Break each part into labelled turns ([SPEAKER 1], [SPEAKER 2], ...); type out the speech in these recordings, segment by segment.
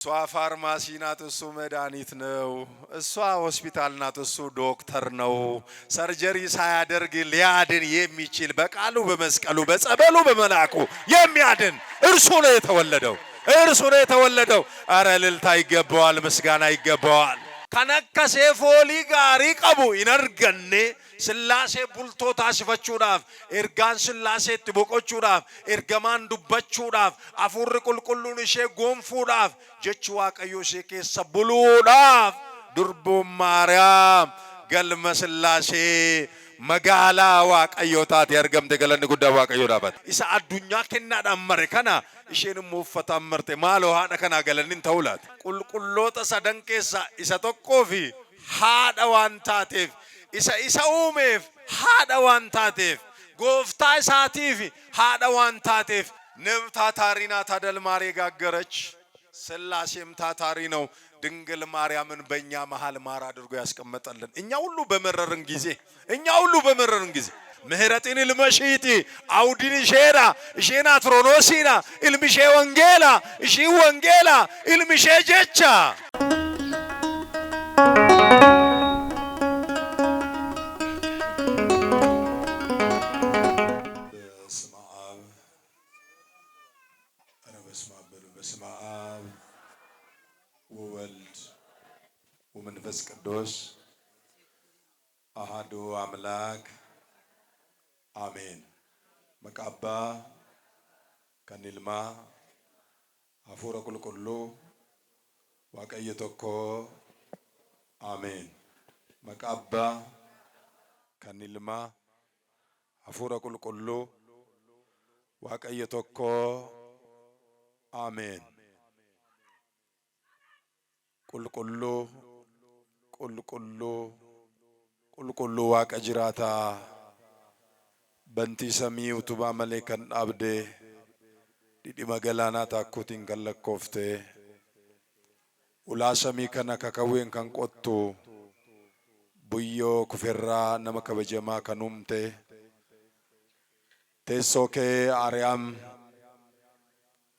[SPEAKER 1] እሷ ፋርማሲ ናት፣ እሱ መድኃኒት ነው። እሷ ሆስፒታል ናት፣ እሱ ዶክተር ነው። ሰርጀሪ ሳያደርግ ሊያድን የሚችል በቃሉ በመስቀሉ በጸበሉ በመላኩ የሚያድን እርሱ ነው የተወለደው። እርሱ ነው የተወለደው። አረ እልልታ ይገባዋል፣ ምስጋና ይገባዋል። ከነከሴ ፎሊ ጋሪ ቀቡ ይነርገኔ ስላሴ ቡልቶ ታስፈቹዳፍ ኤርጋን ስላሴ ትቦቆቹዳፍ ኤርገማን ዱበቹዳፍ አፉር ቁልቁሉን ሼ ጎንፉዳፍ ጀቹ ዋቀዮ ሼ ኬሰ ቡሉዳፍ ዱርቡ ማርያም ገልመ ስላሴ መጋላ ዋቀዮታት ያርገምተ ገለን ጉዳ ዋቀዮዳባት ኢሳ አዱኛ ከናዳ አመረከና ኢሼን ሙፈታ አመርተ ማሎ ሃዳ ከና ገለንን ተውላት ቁልቁሎተ ሰደንኬሳ ኢሳ ተቆፊ ሃዳ ዋንታቴፍ isa uumeef haadha waan taateef gooftaa isaatiif haadha waan taateef ንብ ታታሪ ናት አይደል? ማር የጋገረች ስላሴም ታታሪ ነው። ድንግል ማርያምን በእኛ መሃል ማር አድርጎ ያስቀመጠልን እኛ ሁሉ በመረርን ጊዜ ምህረትን ልመሽቲ አውዲን ሼራ ሼና ትሮኖሲና ኢልሚሼ ወንጌላ እሺ ወንጌላ ኢልሚሼ ጀቻ በስመ አብ ወወልድ ወመንፈስ ቅዱስ አሐዱ አምላክ አሜን። መቃባ ከኒልማ አፉረ ቁልቁሉ ዋቀየ ቶኮ አሜን። መቃባ ከኒልማ አፉረ ቁልቁሉ ዋቀየ ቶኮ አሜን። ቁልቁሉ ቁልቁሉ ቁልቁሉ ዋቀ ጅራታ በንቲ ሰሚ ኡቱባ መሌከን አብዴ ዲዲ መገላና ታኩቲን ከለኮፍቴ ኡላ ሰሚ ከነ ከከዌን ከንቆቱ ቡዮ ኩፌራ ነመ ከበጀማ ከኑምቴ ቴሶኬ አርያም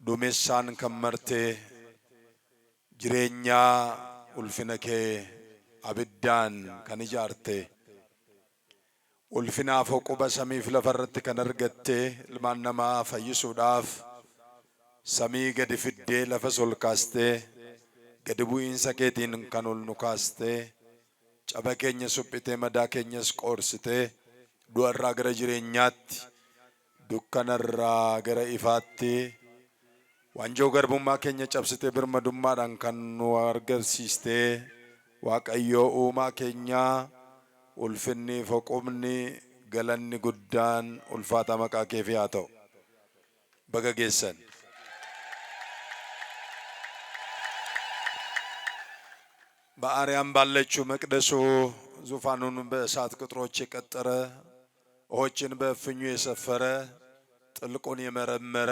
[SPEAKER 1] ዱሜሳን ከመርቴ ጅሬኛ ኡልፊነኬ አብዳን ከንጃርቴ ኡልፊና ፎቁበ ሰሚፍ ለፈረት ከነርገቴ ልማነማ ፈይሱዳፍ ሰሚ ገድ ፍዴ ለፈሶል ካስቴ ገድቡኢንሰ ኬቲን ከኑል ኑካስቴ ጨበኬኘ ሱጵቴ መዳኬኘስ ቆርስቴ ዱአራ ገረ ጅሬኛት ዱከነራ ገረ ኢፋቴ ዋንጆ ገርቡማ ኬኘ ጨብስቴ ብርመዱማዳን ከኑ አርገርሲስቴ ዋቀዮ ኡማ ኬኛ ኡልፍኒ ፎቁምኒ ገለኒ ጉዳን ኡልፋታ መቃ ኬፊያተው በገጌሰን በአርያም ባለችው መቅደሱ ዙፋኑን በእሳት ቅጥሮች የቀጠረ ውኆችን በእፍኙ የሰፈረ ጥልቁን የመረመረ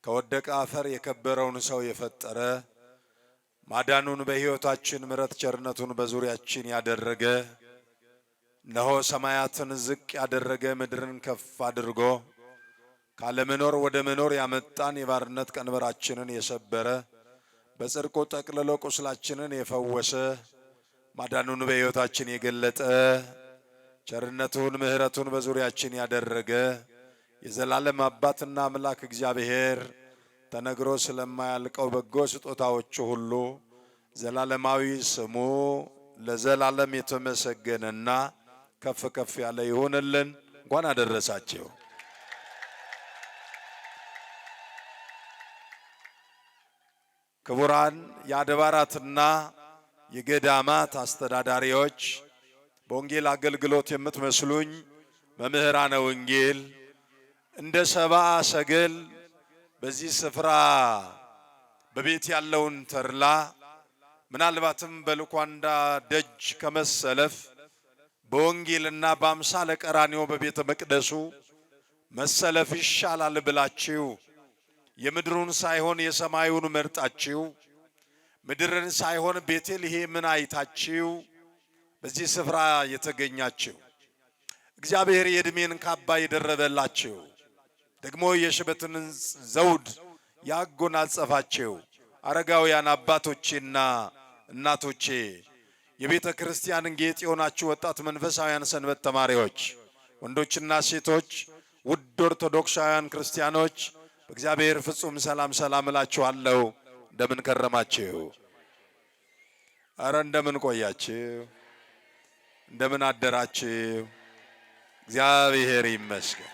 [SPEAKER 1] ከወደቀ አፈር የከበረውን ሰው የፈጠረ ማዳኑን በሕይወታችን ምሕረት ቸርነቱን በዙሪያችን ያደረገ እነሆ ሰማያትን ዝቅ ያደረገ ምድርን ከፍ አድርጎ ካለመኖር ወደ መኖር ያመጣን የባርነት ቀንበራችንን የሰበረ በጽድቁ ጠቅልሎ ቁስላችንን የፈወሰ ማዳኑን በሕይወታችን የገለጠ ቸርነቱን ምሕረቱን በዙሪያችን ያደረገ የዘላለም አባትና አምላክ እግዚአብሔር ተነግሮ ስለማያልቀው በጎ ስጦታዎቹ ሁሉ ዘላለማዊ ስሙ ለዘላለም የተመሰገነና ከፍ ከፍ ያለ ይሁንልን። እንኳን አደረሳችሁ። ክቡራን የአድባራትና የገዳማት አስተዳዳሪዎች፣ በወንጌል አገልግሎት የምትመስሉኝ መምህራነ ወንጌል፣ እንደ ሰብአ ሰገል በዚህ ስፍራ በቤት ያለውን ተርላ ምናልባትም በልኳንዳ ደጅ ከመሰለፍ በወንጌልና በአምሳለ ቀራንዮ በቤተ መቅደሱ መሰለፍ ይሻላል ብላችሁ የምድሩን ሳይሆን የሰማዩን መርጣችሁ ምድርን ሳይሆን ቤተልሔምን አይታችሁ በዚህ ስፍራ የተገኛችሁ እግዚአብሔር የዕድሜን ካባ የደረበላችሁ ደግሞ የሽበትን ዘውድ ያጎናጸፋችሁ አረጋውያን አባቶቼና እናቶቼ፣ የቤተ ክርስቲያንን ጌጥ የሆናችሁ ወጣት መንፈሳውያን ሰንበት ተማሪዎች፣ ወንዶችና ሴቶች፣ ውድ ኦርቶዶክሳውያን ክርስቲያኖች በእግዚአብሔር ፍጹም ሰላም እላችኋለሁ። እንደምን ከረማችሁ? አረ እንደምን ቆያችሁ? እንደምን አደራችሁ? እግዚአብሔር ይመስገን።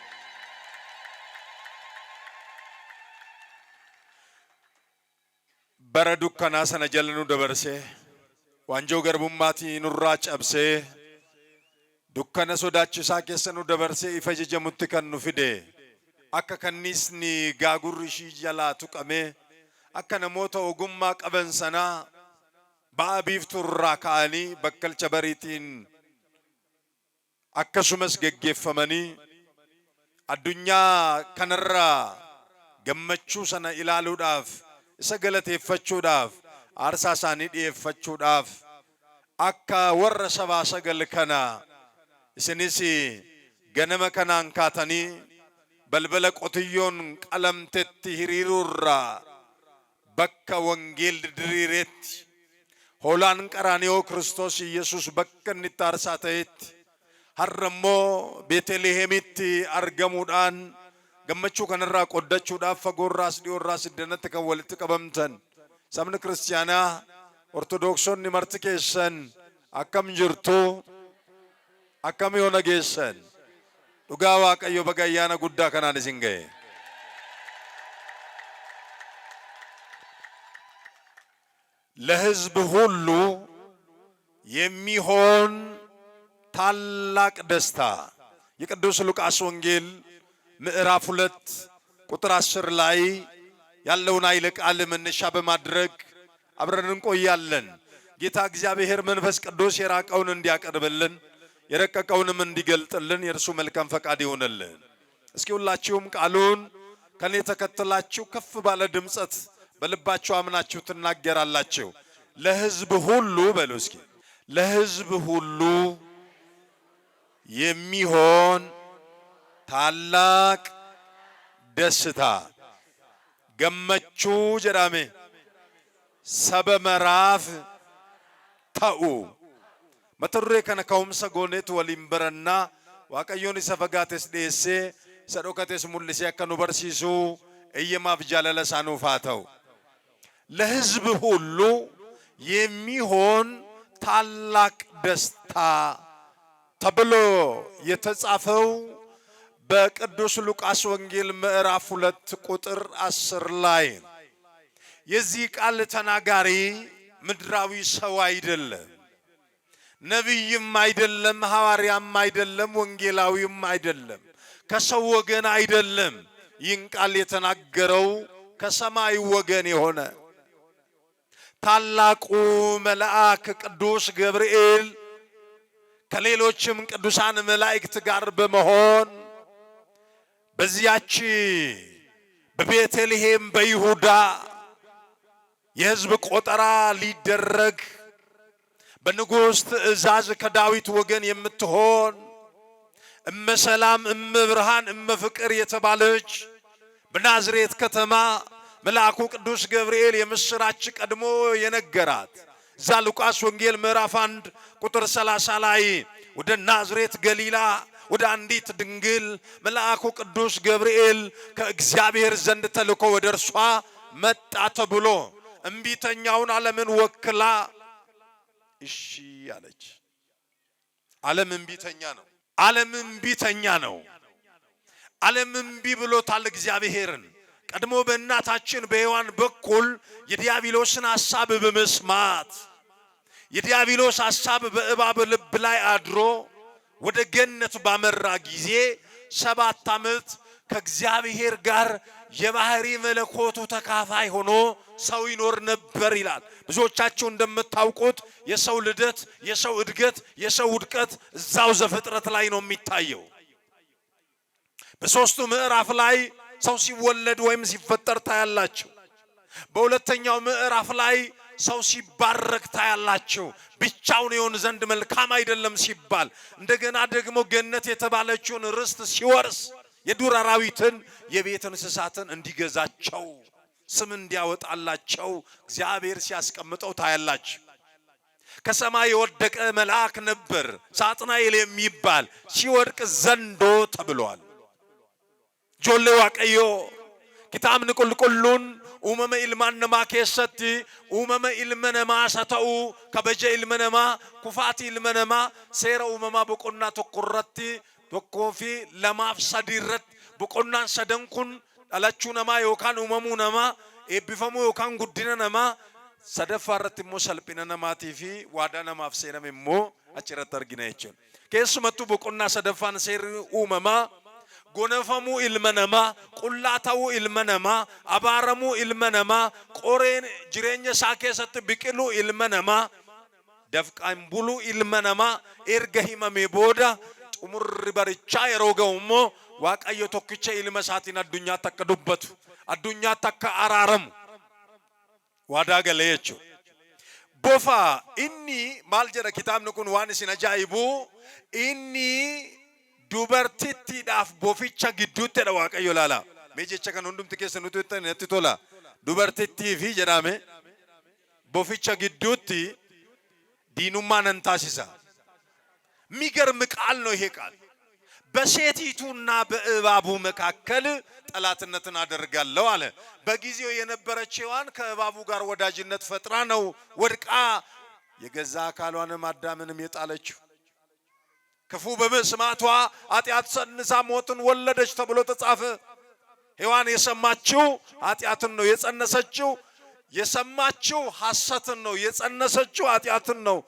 [SPEAKER 1] በረዱከና ሰነጀልኑ ደበርሴ ዋንጆ ገርቡማቲ ኑራ ጨብሴ ዱከነ ሶዳችሳ ኬሰኑ ደበርሴ ኢፈጀጀሙት ከኑ ፊዴ akka kannisni gaagurri ishii jalaa tuqame akka namoota ogummaa qaban sanaa ba'a biiftuurraa ka'anii bakkalcha bariitiin akkasumas geggeeffamanii addunyaa kanarraa gammachuu sana ilaaluudhaaf isa galateeffachuudhaaf aarsaa isaanii dhiyeeffachuudhaaf akka warra sabaa sagal kana isinis ganama kanaan kaatanii በልበለ ቆትዮን ቀለምቴት ሂሪሩራ በከ ወንጌል ድሪሬት ሆላን ቀራኒዮ ክርስቶስ ኢየሱስ በከን ታርሳተት ሀረሞ ቤተልሔምት አርገሙዳን ገመቹ ከነራ ቆደቹዳ ፈጎራስ ዲዮራስ ደነት ከወልት ቀበምተን ሰምን ክርስቲያና ኦርቶዶክሶን ንመርትከሰን አከም ጅርቱ አከም ዮነገሰን dhugaa waaqayyo bagayyaana guddaa kanaan isin ga'e. ለሕዝብ ሁሉ የሚሆን ታላቅ ደስታ የቅዱስ ሉቃስ ወንጌል ምዕራፍ 2 ቁጥር 10 ላይ ያለውን ኃይለ ቃል መነሻ በማድረግ አብረን እንቆያለን። ጌታ እግዚአብሔር መንፈስ ቅዱስ የራቀውን እንዲያቀርብልን የረቀቀውንም እንዲገልጥልን የእርሱ መልካም ፈቃድ ይሆንልን። እስኪ ሁላችሁም ቃሉን ከኔ ተከትላችሁ ከፍ ባለ ድምጸት በልባችሁ አምናችሁ ትናገራላችሁ። ለሕዝብ ሁሉ በሉ እስኪ። ለሕዝብ ሁሉ የሚሆን ታላቅ ደስታ ገመቹ ጀዳሜ ሰበመራፍ ተኡ መተሬ ከነ ከውምሰ ጎኔት ወሊን በረና ዋቀዮን ሰፈጋቴስ ዴሴ ሰዶከቴስ ሙልሴ ከኑ በርሲሱ እየማፍ ጃለለ ሳኑፋተው ለሕዝብ ሁሉ የሚሆን ታላቅ ደስታ ተብሎ የተጻፈው በቅዱስ ሉቃስ ወንጌል ምዕራፍ 2 ቁጥር 10 ላይ የዚህ ቃል ተናጋሪ ምድራዊ ሰው አይደለም። ነብይም አይደለም፣ ሐዋርያም አይደለም፣ ወንጌላዊም አይደለም፣ ከሰው ወገን አይደለም። ይህን ቃል የተናገረው ከሰማይ ወገን የሆነ ታላቁ መልአክ ቅዱስ ገብርኤል ከሌሎችም ቅዱሳን መላእክት ጋር በመሆን በዚያች በቤተልሔም በይሁዳ የሕዝብ ቆጠራ ሊደረግ በንጉሥ ትእዛዝ ከዳዊት ወገን የምትሆን እመ ሰላም እመ ብርሃን እመ ፍቅር የተባለች በናዝሬት ከተማ መልአኩ ቅዱስ ገብርኤል የምስራች ቀድሞ የነገራት እዛ ሉቃስ ወንጌል ምዕራፍ 1 ቁጥር 30 ላይ ወደ ናዝሬት ገሊላ ወደ አንዲት ድንግል መልአኩ ቅዱስ ገብርኤል ከእግዚአብሔር ዘንድ ተልኮ ወደ እርሷ መጣ ተብሎ እምቢተኛውን ዓለምን ወክላ እሺ አለች። ዓለም እምቢተኛ ነው። ዓለም እምቢተኛ ነው። ዓለም እምቢ ብሎታል እግዚአብሔርን። ቀድሞ በእናታችን በሔዋን በኩል የዲያብሎስን ሐሳብ በመስማት የዲያብሎስ ሐሳብ በእባብ ልብ ላይ አድሮ ወደ ገነት ባመራ ጊዜ 7 ዓመት ከእግዚአብሔር ጋር የባህሪ መለኮቱ ተካፋይ ሆኖ ሰው ይኖር ነበር ይላል። ብዙዎቻችሁ እንደምታውቁት የሰው ልደት፣ የሰው እድገት፣ የሰው ውድቀት እዛው ዘፍጥረት ላይ ነው የሚታየው። በሶስቱ ምዕራፍ ላይ ሰው ሲወለድ ወይም ሲፈጠር ታያላችሁ። በሁለተኛው ምዕራፍ ላይ ሰው ሲባረክ ታያላችሁ። ብቻውን ይሆን ዘንድ መልካም አይደለም ሲባል እንደገና ደግሞ ገነት የተባለችውን ርስት ሲወርስ የዱር አራዊትን የቤት እንስሳትን እንዲገዛቸው ስም እንዲያወጣላቸው እግዚአብሔር ሲያስቀምጠው ታያላችሁ። ከሰማይ የወደቀ መልአክ ነበር ሳጥናኤል የሚባል ሲወድቅ ዘንዶ ተብሏል። ጆሌ ዋቀዮ ኪታብን ቁልቁሉን ኡመመ ኢልማን ነማ ኬሰቲ ኡመመ ኢልመ ነማ ሰተኡ ከበጀ ኢልመ ነማ ኩፋቲ ኢልመ ነማ ሴረ ኡመማ በቆና ተቆረቲ ተቆፊ ለማፍ ሰዲረት በቆናን ሰደንኩን አላቹ ነማ ዮካን ኡመሙ ነማ ኤቢፈሙ ዮካን ጉዲነ ነማ ሰደፋረት ሞ ሰልጲነ ነማቲ ፊ ዋዳ ነማፍ ሴነም ሞ አጭረት አርጊና ይችላል ከሱመቱ በቆና ሰደፋን ሴር ኡመማ ጎነፈሙ ኢልመነማ ቁላታው ኢልመነማ አባረሙ ኢልመነማ ቆሬን ጅሬኛ ሳኬሰት ቢቅሉ ኢልመነማ ደፍቃን ቡሉ ኢልመነማ ኤርገሂመ ሜቦዳ ጡሙር በርቻ የሮገውሞ ዋቀዮ ቶክቼ ኢልመሳቲን አዱኛ ተከዱበት አዱኛ ተከ አራረም ዋዳ ገለየቹ ቦፋ ኢኒ ማልጀረ ኪታብን ኩን ዋን ሲነጃይቡ ኢኒ dubartittiidhaaf boficha gidduutti dha waaqayyo laala mee jecha kan hundumti keessa nuti itti tola dubartittii fi jedhame boficha gidduutti diinummaa nan taasisa የሚገርም ቃል ነው ይሄ ቃል በሴቲቱና በእባቡ መካከል ጠላትነትን አደርጋለሁ አለ በጊዜው የነበረች ሔዋን ከእባቡ ጋር ወዳጅነት ፈጥራ ነው ወድቃ የገዛ አካሏንም አዳምንም የጣለችው ክፉ በመስማቷ ኃጢአት ሰንሳ ሞትን ወለደች ተብሎ ተጻፈ ሔዋን የሰማችው ኃጢአትን ነው የጸነሰችው የሰማችው ሐሰትን ነው የጸነሰችው ኃጢአትን ነው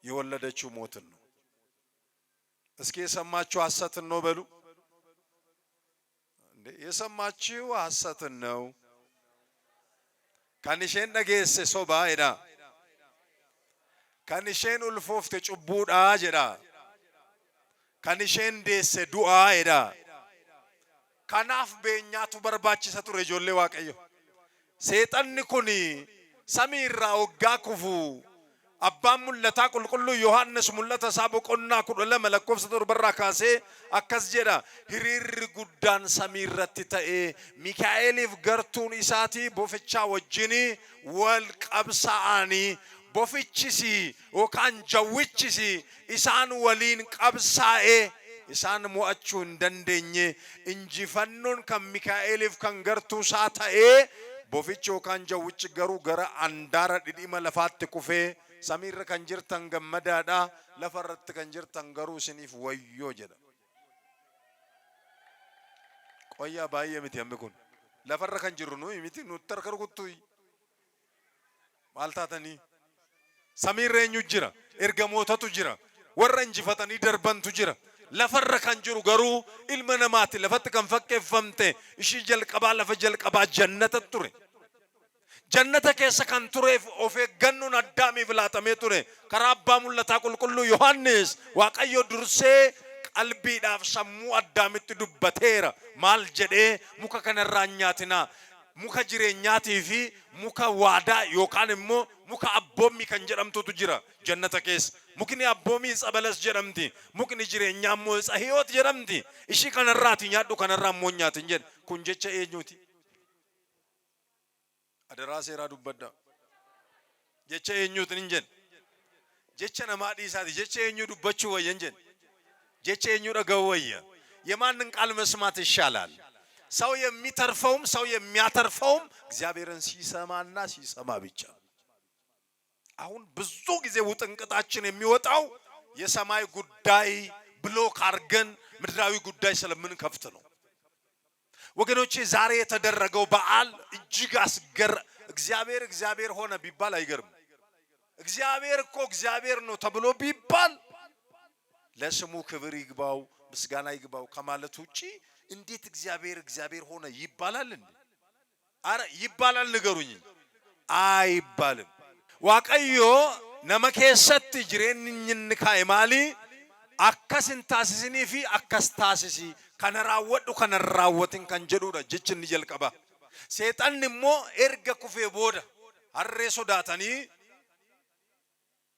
[SPEAKER 1] የወለደችው ሞትን ነው እስኪ የሰማችው ሐሰትን ነው በሉ እንዴ የሰማችው ሐሰትን ነው ካንሽን ነገስ ሶባ ሄዳ ካንሽን ኡልፎፍተ ጩቡዳ ጀዳ ካንሽን ደስ ዱአ ሄዳ ካናፍ በእኛቱ በርባችሰ ቱረ ጆሌ ዋቀዮ ሰይጣን ኩኒ ሰሚራ ወጋ ኩፉ አባም ሙለታ ቁልቁሉ ዮሐንስ ሙለታ ሳበቆና ኩለ መለኮፍ ሰጥሩ በራካሴ አከስጀዳ ህሪር ጉዳን ሰሚረት ተኤ ሚካኤልፍ ገርቱን ኢሳቲ ቦፈቻ ወጅኒ ወልቀብሳአኒ ቦፍቺሲ ወካን ጀውቺሲ ኢሳን ወሊን ቀብሳኤ ኢሳን ሞአቹ እንደንደኝ እንጂፈኑን ከሚካኤልፍ ከንገርቱ ሳታኤ ቦፍቾ ካን ጀውጭ ገሩ ገረ አንዳረ ዲዲመ ለፋት ኩፌ ሰሚር ከንጅርተን ገመዳዳ ለፈረት ከንጅርተን ገሩ ስኒፍ ወዮ ጀዳ ቆያ ባየምት ያምኩን ለፈረ ከንጅሩ ነው ይሚቲ ኑተር ከርኩቱይ ማልታተኒ ሰሚር ረኙ ጅራ ኤርገሞተቱ ጅራ ወረንጂ ፈተኒ ደርበንቱ ጅራ ለፈረ ከንጅሩ ገሩ ኢልመነማት ለፈት ከንፈከፈምቴ እሺ ጀልቀባ ለፈጀልቀባ ጀነተ ቱሬ जन्नत के सकन तुरे ओफे गन्नुन अड्डामी विलातमे तुरे कराब्बा मुल्लता कुलकुल्लु योहान्स वाकयो दुर्से qalbii dhaaf sammuu addaamitti dubbateera maal jedhee muka kanarraa nyaatina muka jireenyaatii fi muka waadaa yookaan immoo muka abboommii kan jedhamtutu jira jannata keessa mukni abboommii tsabalas jedhamti mukni jireenyaa immoo tsahiyoot jedhamti ishii kanarraati nyaadhu kanarraa immoo nyaatin jedhe kun jecha eenyuuti adara seera dubbadda jecha eenyuuti injen jecha namaa dhiisaati jecha eenyu dubbachuu wayyan jedhe jecha eenyu dhagaw wayya የማንን ቃል መስማት ይሻላል ሰው የሚተርፈውም ሰው የሚያተርፈውም እግዚአብሔርን ሲሰማና ሲሰማ ብቻ አሁን ብዙ ጊዜ ውጥንቅጣችን የሚወጣው የሰማይ ጉዳይ ብሎክ አርገን ምድራዊ ጉዳይ ስለምን ከፍት ነው ወገኖቼ ዛሬ የተደረገው በዓል እጅግ አስገር እግዚአብሔር ሆነ ቢባል አይገርም እግዚአብሔር እኮ እግዚአብሔር ነው ተብሎ ቢባል ለስሙ ክብር ይግባው ምስጋና ይግባው ከማለት ውጪ እንዴት እግዚአብሔር ሆነ ይባላል እንዴ አረ ይባላል ንገሩኝ አይባልም ዋቀዮ ነመከሰት ጅሬንኝን ካይማሊ አከስንታስሲኒ ፊ አከስታስሲ ከነራወዱ ከነራወትን ከንጀዱዳ ጅችን ይልቀባ ሰይጣን ሞ ኤርገ ኩፌ ቦዳ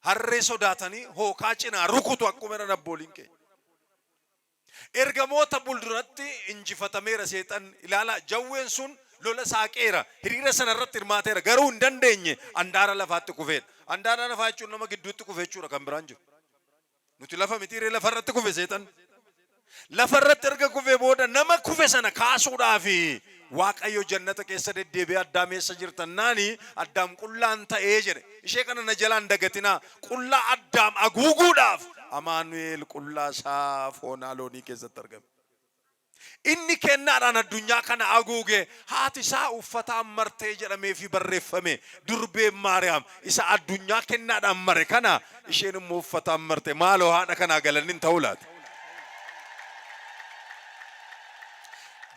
[SPEAKER 1] harre sodaatani hookaacina rukutu akkumera nabbolinke ergamoota bulduratti injifatameera seexan ilaala jawween sun lola saaqeera hiriira sana irratti hirmaateera garuu hin dandeenye andaara lafaatti kufeedha. Andaara lafaa jechuun nama gidduutti kufe jechuudha kan biraan jiru. Nuti lafa mitiiree lafa irratti kufe seetan. Lafa irratti erga kufe booda nama kufe sana kaasuudhaafi Waaqayyo jannata keessa deddeebi'ee Addaam eessa jirtan naani Addaam qullaan ta'ee jedhe. Ishee kana na jalaan dagatinaa qullaa Addaam aguuguudhaaf Amaanu'eel qullaa isaa foonaa loonii keessatti argame. Inni kennaadhaan addunyaa kana aguuge haati isaa uffataan martee jedhamee fi barreeffame durbeen Maariyaam isa addunyaa kennaadhaan mare kana isheen immoo uffataan marte maaloo haadha kanaa galannin ta'uu laata.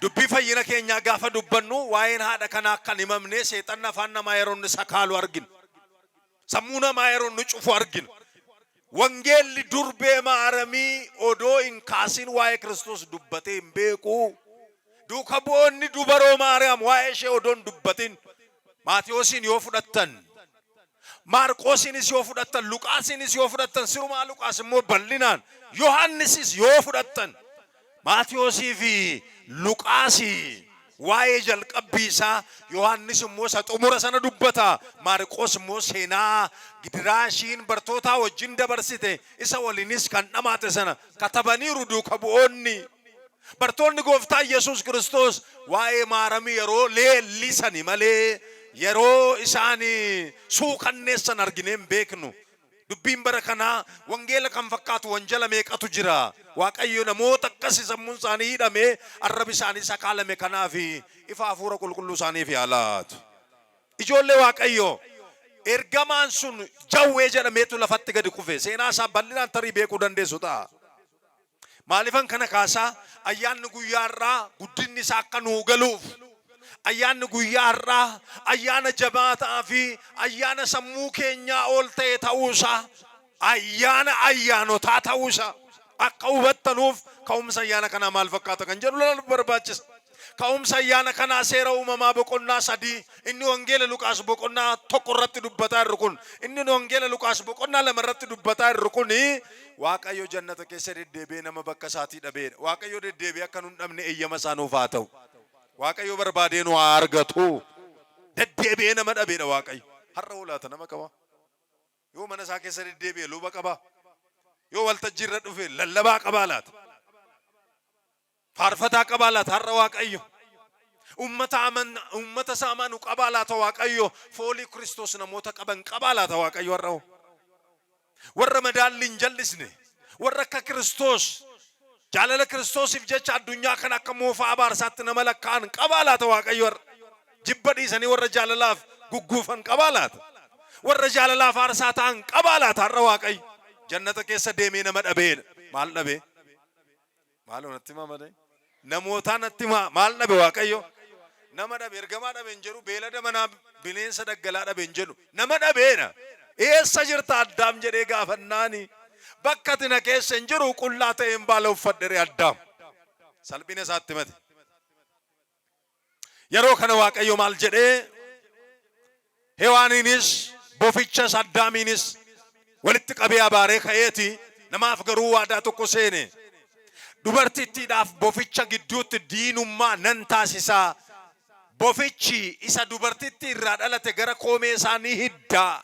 [SPEAKER 1] Dubbii fayyina keenyaa gaafa dubbannu waa'een haadha kanaa kan himamne seexanni afaan namaa yeroo inni sakaalu arginu. Sammuu namaa yeroo inni cufu arginu. Wangeelli durbee Maariyaamii odoo hin kaasin waa'ee Kiristoos dubbatee hin beeku. Duuka bu'oonni dubaroo Maariyaam waa'ee ishee odoo hin dubbatin Maatiyoosin yoo fudhattan, Maarqoosinis yoo fudhattan, Luqaasinis yoo fudhattan, sirumaa Luqaas immoo bal'inaan, Yohaannisis yoo fudhattan, Maatiyoosii fi Luqaasii waa'ee jalqabbii isaa, Yohaannis immoo isa xumura sana dubbata, Maarqoos immoo seenaa gidiraashiin bartootaa wajjin dabarsite isa waliinis kan dhamaate sana katabaniiru duuka bu'oonni. Bartoonni gooftaa Yesuus Kiristoos waa'ee Maariyaamii yeroo leellisani malee yeroo isaanii suukanneessan arginee hin beeknu. Dubbiin bara kanaa wangeela kan fakkaatu wanjala meeqatu jira. Waaqayyo namoota akkasii sammuun isaanii hidhamee arraba isaanii sakaalame kanaafi ifa hafuura qulqulluu isaaniif yaalaatu. Ijoollee Waaqayyo ergamaan sun jawwee jedhameetu lafatti gadi kufe. Seenaa isaa bal'inaan tarii beekuu dandeessu ta'a. Maalifan kana kaasaa ayyaanni guyyaa irraa guddinni isaa akka nuu galuuf ayyaanni guyyaa irraa ayyaana jabaataa fi ayyaana sammuu keenyaa ol ta'e ta'uusaa ayyaana ayyaanotaa ta'uusaa akka hubattanuuf ka'umsa ayyaana kanaa maal fakkaata kan jedhu laluuf barbaachisa. Ka'umsa ayyaana kanaa seera uumamaa boqonnaa 3 inni wangeela Luqaas boqonnaa 1 irratti dubbataa jiru kun inni wangeela Luqaas boqonnaa 2 irratti dubbataa jiru kun Waaqayyo jannata keessa deddeebi'ee nama bakka isaatii dhabeedha. Waaqayyo deddeebi'ee akka nun dhabne eeyyama isaa nuuf haa ta'u. Waaqayyo barbaadee nu haa argatu. Deddeebi'ee nama dhabeedha Waaqayyo. Har'a olaata nama qaba. Yoo mana isaa keessa deddeebi'ee luba qaba. Yoo waltajjii irra dhufe lallabaa qabaa laata. Faarfataa qabaa laata har'a Waaqayyo. Ummata isaa amanu qabaa laata Waaqayyo. Foolii Kiristoos namoota qaban qabaa laata Waaqayyo har'a. Warra madaalli hin jallisne warra akka Kiristoos jaalala Kiristoosiif jecha addunyaa kana akka moofaa abaarsaatti nama lakkaa'an qabaa laata Waaqayyo har'a. Jibba dhiisanii warra jaalalaaf gugguufan qabaa laata. Warra jaalalaaf aarsaa ta'an qabaa laata har'a Waaqayyo. Jannata keessa deemee nama dhabeedha. Maal dhabee? Maal natti himaa malee? Namootaa natti himaa maal dhabe Waaqayyo? Nama dhabe ergamaa dhabe hin jedhu beelada manaa bineensa daggalaa dhabe hin jedhu nama dhabeedha. Eessa jirta Addaam jedhee gaafannaani bakka tina keessa hin jiru qullaa ta'e hin baala uffadhere Addaam. Salphina isaatti mate. Yeroo kana Waaqayyo maal jedhee Hewaaniinis bofichas Addaamiinis walitti qabee abaaree ka'eeti namaaf garuu waadaa tokko seene. Dubartittiidhaaf boficha gidduutti diinummaa nan taasisaa. Bofichi isa dubartitti irraa dhalate gara koomee isaanii hiddaa.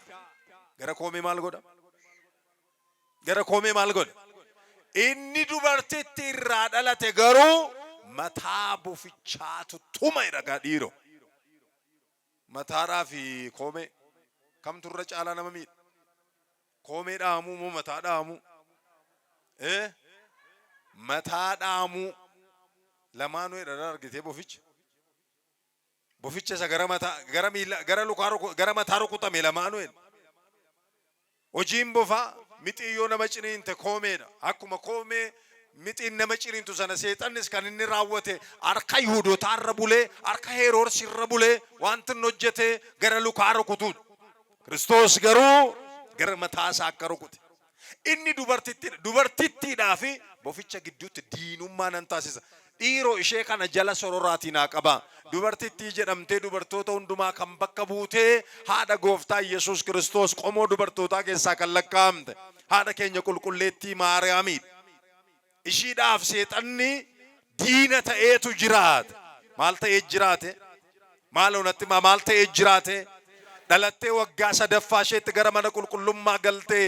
[SPEAKER 1] Gara koomee maal godha? Gara koomee maal godha? Inni dubartitti irraa dhalate garuu mataa bofichaatu tuma jedha dhiiroo. Mataadhaa fi koomee kamtu irra caalaa nama miidha? Koomee dhaamuu moo mataa dhaamuu? Mataa dhaamuu lamaanuu jedha argitee boficha. Boficha isa gara mataa gara miila gara lukaa gara mataa rukutame lamaanuu jedha. Hojiin bofaa mixiyyoo nama ciniinte koomeedha. Akkuma koomee mixiin nama ciniintu sana seexannis kan inni raawwate harka Yihuudootaa irra bulee harka Heroodis irra bulee wanti inni hojjete gara lukaa rukutuudha. Kiristoos garuu gara mataa isaa akka rukute. Inni dubartittiidhaa fi boficha gidduutti diinummaa nan taasisa. Dhiiroo ishee kana jala sororaatiin haa qaba. Dubartittii jedhamtee dubartoota hundumaa kan bakka buutee haadha gooftaa Yesuus Kiristoos qomoo dubartootaa keessaa kan lakkaa'amte haadha keenya qulqulleettii Maariyaamidha. Ishiidhaaf seexanni diina ta'eetu jiraate. Maal ta'ee jiraate? maalonatti maalte ejjiraate dhalattee waggaa sadaffaa isheetti gara mana qulqullummaa galtee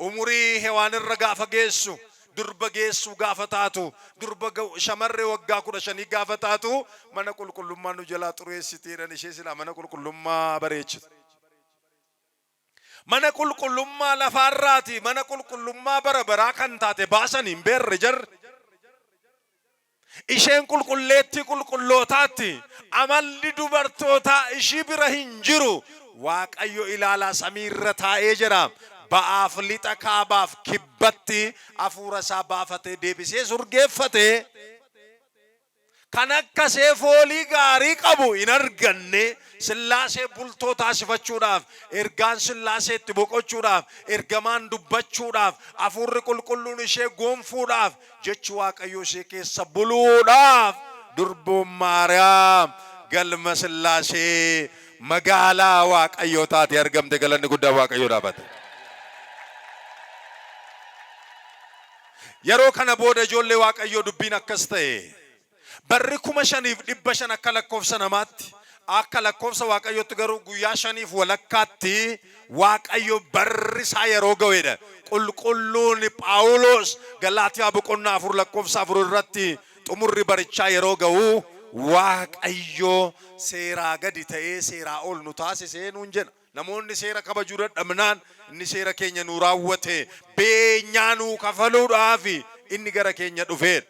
[SPEAKER 1] umurii hewaanirra gaafa geessu durba geessu gaafa taatu durba shamarree waggaa 15 gaafa taatu mana qulqullummaa nu jalaa xureessitiidhaan ishee sila mana qulqullummaa bareechite. Mana qulqullummaa lafaarraati mana qulqullummaa bara baraa kan taate baasan hin beerre jarri. Isheen qulqulleetti qulqullootaatti amalli dubartootaa ishii bira hin jiru. Waaqayyo ilaalaa samiirra taa'ee jira. Ba'aaf lixa kaabaaf kibbatti hafuura isaa baafatee deebisee surgeeffatee kan akka seefoolii gaarii qabu hin arganne sillaasee bultoo taasifachuudhaaf ergaan sillaaseetti boqochuudhaaf ergamaan dubbachuudhaaf hafuurri qulqulluun ishee gonfuudhaaf jechi waaqayyo ishee keessa buluudhaaf durboon Maariyaam galma sillaasee magaalaa waaqayyoo taate argamte. Galanni guddaa waaqayyoo dhaabate. Yeroo kana booda ijoollee waaqayyoo dubbiin akkas ta'e. Barri 5,500 akka lakkoofsa namaatti akka lakkoofsa waaqayyootti garuu guyyaa 5 walakkaatti waaqayyo barri isaa yeroo ga'eedha. Qulqulluun Phaawulos Galaatiyaa boqonnaa 4 lakkoofsa 4 irratti xumurri barichaa yeroo ga'u waaqayyo seeraa gadi ta'ee seeraa ol nu taasisee nuun jedha. Namoonni seera kabajuu dadhabnaan inni seera keenya nu raawwate beenyaa nu kafaluudhaaf inni gara keenya dhufeedha.